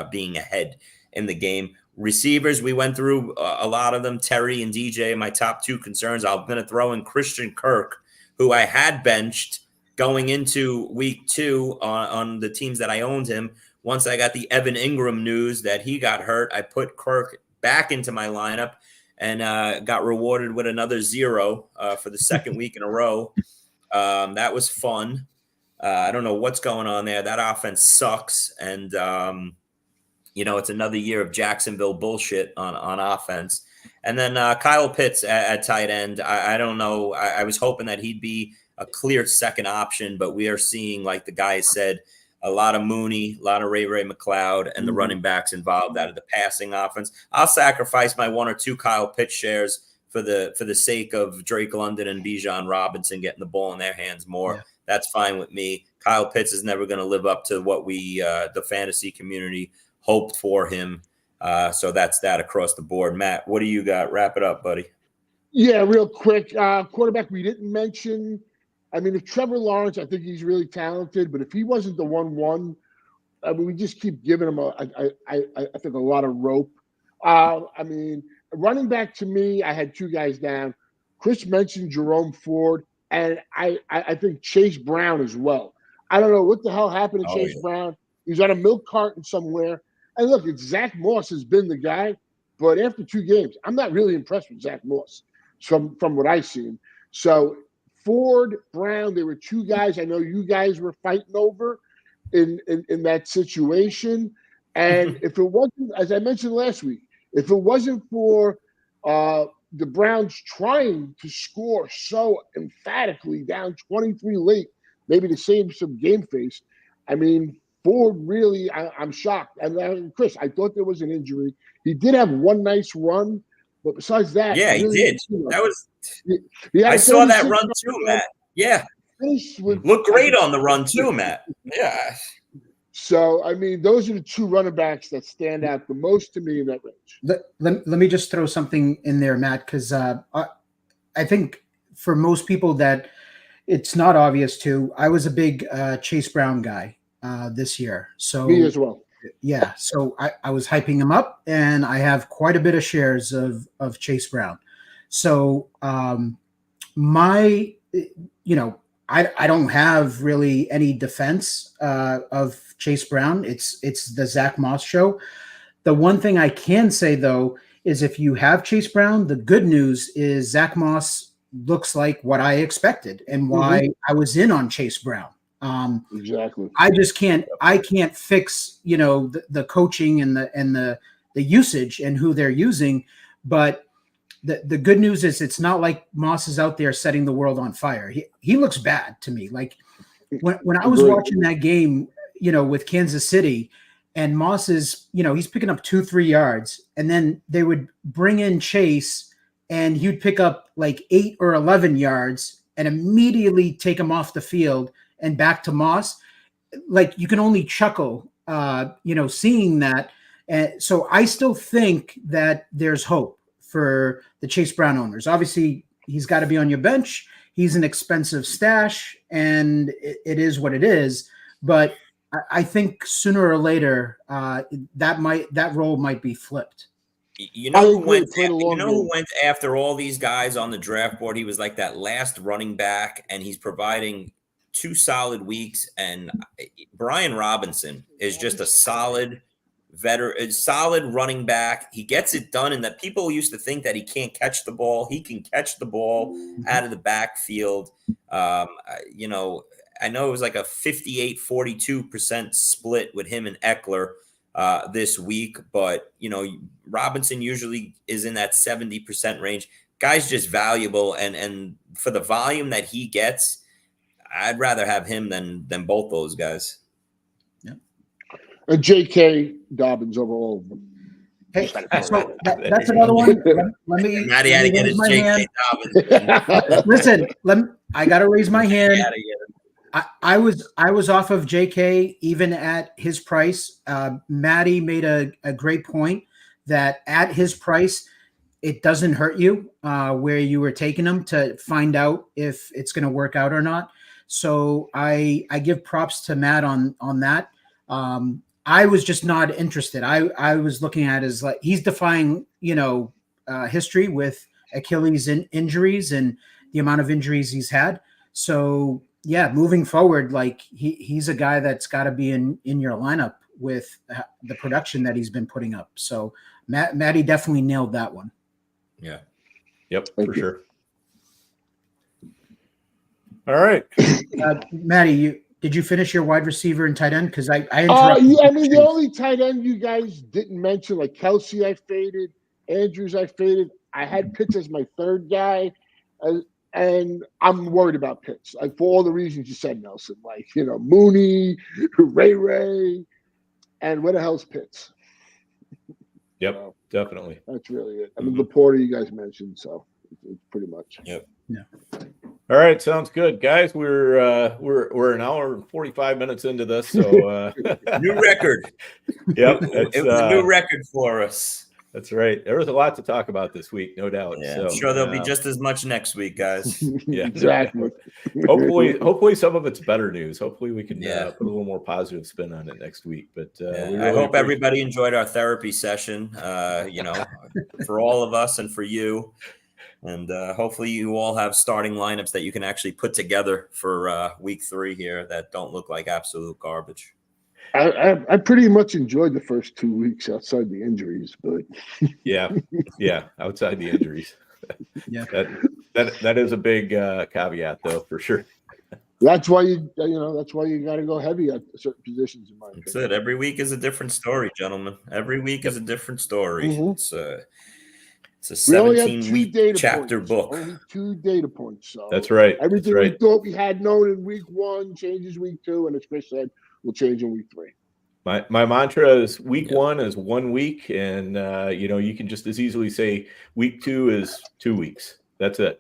being ahead in the game. Receivers, we went through a lot of them. Terry and DJ, my top 2 concerns. I'm going to throw in Christian Kirk, who I had benched going into week 2 on the teams that I owned him. Once I got the Evan Ingram news that he got hurt, I put Kirk back into my lineup and got rewarded with another 0 for the second week in a row. That was fun. I don't know what's going on there. That offense sucks. And, it's another year of Jacksonville bullshit on offense. And then Kyle Pitts at tight end. I don't know. I was hoping that he'd be a clear second option, but we are seeing, like the guy said, a lot of Mooney, a lot of Ray McLeod, and the running backs involved out of the passing offense. I'll sacrifice my 1 or 2 Kyle Pitts shares for the sake of Drake London and Bijan Robinson getting the ball in their hands more. Yeah. That's fine with me. Kyle Pitts is never going to live up to what we, the fantasy community, hoped for him. So that's that across the board. Matt, what do you got? Wrap it up, buddy. Yeah, real quick. Quarterback we didn't mention. I mean, if Trevor Lawrence, I think he's really talented, but if he wasn't the 1-1, I mean, we just keep giving him I think a lot of rope. I mean, running back to me, I had 2 guys down. Chris mentioned Jerome Ford, and I think Chase Brown as well. I don't know what the hell happened to Chase Brown. He's on a milk carton somewhere. And look, Zach Moss has been the guy, but after 2 games, I'm not really impressed with Zach Moss from what I've seen. So Ford, Brown, there were 2 guys I know you guys were fighting over in that situation. And if it wasn't, as I mentioned last week, if it wasn't for the Browns trying to score so emphatically down 23 late, maybe to save some game face, I mean, Ford really, I'm shocked. And Chris, I thought there was an injury. He did have one nice run, but besides that, yeah, really, he did. That was. I saw that run too, Matt. Yeah, looked great on the run too, Matt. Yeah. So, I mean, those are the 2 running backs that stand out the most to me in that range. Let me just throw something in there, Matt, because I think for most people that it's not obvious to, I was a big Chase Brown guy this year. So me as well. Yeah. So I was hyping him up, and I have quite a bit of shares of Chase Brown. So I don't have really any defense of Chase Brown. It's the Zach Moss show. The one thing I can say, though, is if you have Chase Brown, the good news is Zach Moss looks like what I expected and why I was in on Chase Brown. Exactly. I can't fix, the coaching and the usage and who they're using, but the good news is it's not like Moss is out there setting the world on fire. He looks bad to me. Like when I was watching that game, with Kansas City, and Moss is, he's picking up 2-3 yards, and then they would bring in Chase and he'd pick up like 8 or 11 yards and immediately take him off the field and back to Moss. Like you can only chuckle, seeing that. And so I still think that there's hope for the Chase Brown owners. Obviously, he's got to be on your bench. He's an expensive stash, and it is what it is. But I think sooner or later, that role might be flipped. Who went after all these guys on the draft board? He was like that last running back, and he's providing 2 solid weeks. And Brian Robinson is just a solid veteran, solid running back. He gets it done, and that people used to think that he can't catch the ball. He can catch the ball out of the backfield. I know it was like a 58-42% split with him and Eckler this week, but Robinson usually is in that 70% range. Guy's just valuable, and for the volume that he gets, I'd rather have him than both those guys. Yeah. And J.K. Dobbins over all of them. Hey, so that's another one. Let me. Matty had to get his J.K. Dobbins. Listen, I got to raise my hand. I was off of JK even at his price. Matty made a great point that at his price, it doesn't hurt you where you were taking him to find out if it's going to work out or not. So I give props to Matt on that. I was just not interested. I was looking at as like he's defying history with Achilles injuries and the amount of injuries he's had. So yeah, moving forward, like he's a guy that's got to be in your lineup with the production that he's been putting up. So Matty definitely nailed that one. Yeah. Yep, Thank for you. sure. All right. Matty, did you finish your wide receiver and tight end? Because I Yeah, interrupted. I mean, the only tight end you guys didn't mention, like Kelsey, I faded. Andrews, I faded. I had Pitts as my third guy, and I'm worried about Pitts, like for all the reasons you said, Nelson. Like, you know, Mooney, Ray, and where the hell's Pitts? Yep, So, definitely. that's really it. I mean, Laporta you guys mentioned, so it's pretty much. Yep. Yeah. All right, sounds good, guys. We're an hour and 45 minutes into this, so New record. Yep, It was a new record for us. That's right. There was a lot to talk about this week, no doubt. Yeah, so, I'm sure there'll be just as much next week, guys. Yeah, Exactly. hopefully some of it's better news. Hopefully we can Yeah. put a little more positive spin on it next week. But I hope everybody enjoyed our therapy session, for all of us and for you. And hopefully you all have starting lineups that you can actually put together for week 3 here that don't look like absolute garbage. I pretty much enjoyed the first 2 weeks outside the injuries, but yeah, outside the injuries. Yeah. That is a big caveat, though, for sure. that's why you got to go heavy at certain positions in my opinion. That's it. Every week is a different story, gentlemen. Every week is a different story. Mhm. It's a We only had 2 17-week data chapter points. book. Only 2 data points. So That's right. everything That's right. we thought we had known in week 1 changes week 2, and as Chris said, will change in week 3. My mantra is week 1 is 1 week, and you can just as easily say week 2 is 2 weeks. That's it.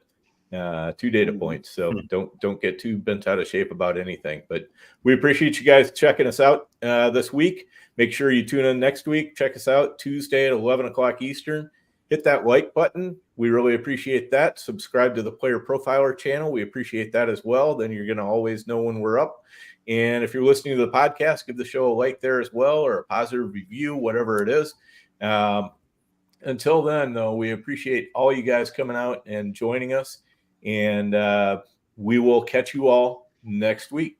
2 data points. So don't get too bent out of shape about anything. But we appreciate you guys checking us out this week. Make sure you tune in next week. Check us out Tuesday at 11 o'clock Eastern. Hit that like button. We really appreciate that. Subscribe to the Player Profiler channel. We appreciate that as well. Then you're going to always know when we're up. And if you're listening to the podcast, give the show a like there as well, or a positive review, whatever it is. Until then, though, we appreciate all you guys coming out and joining us. And we will catch you all next week.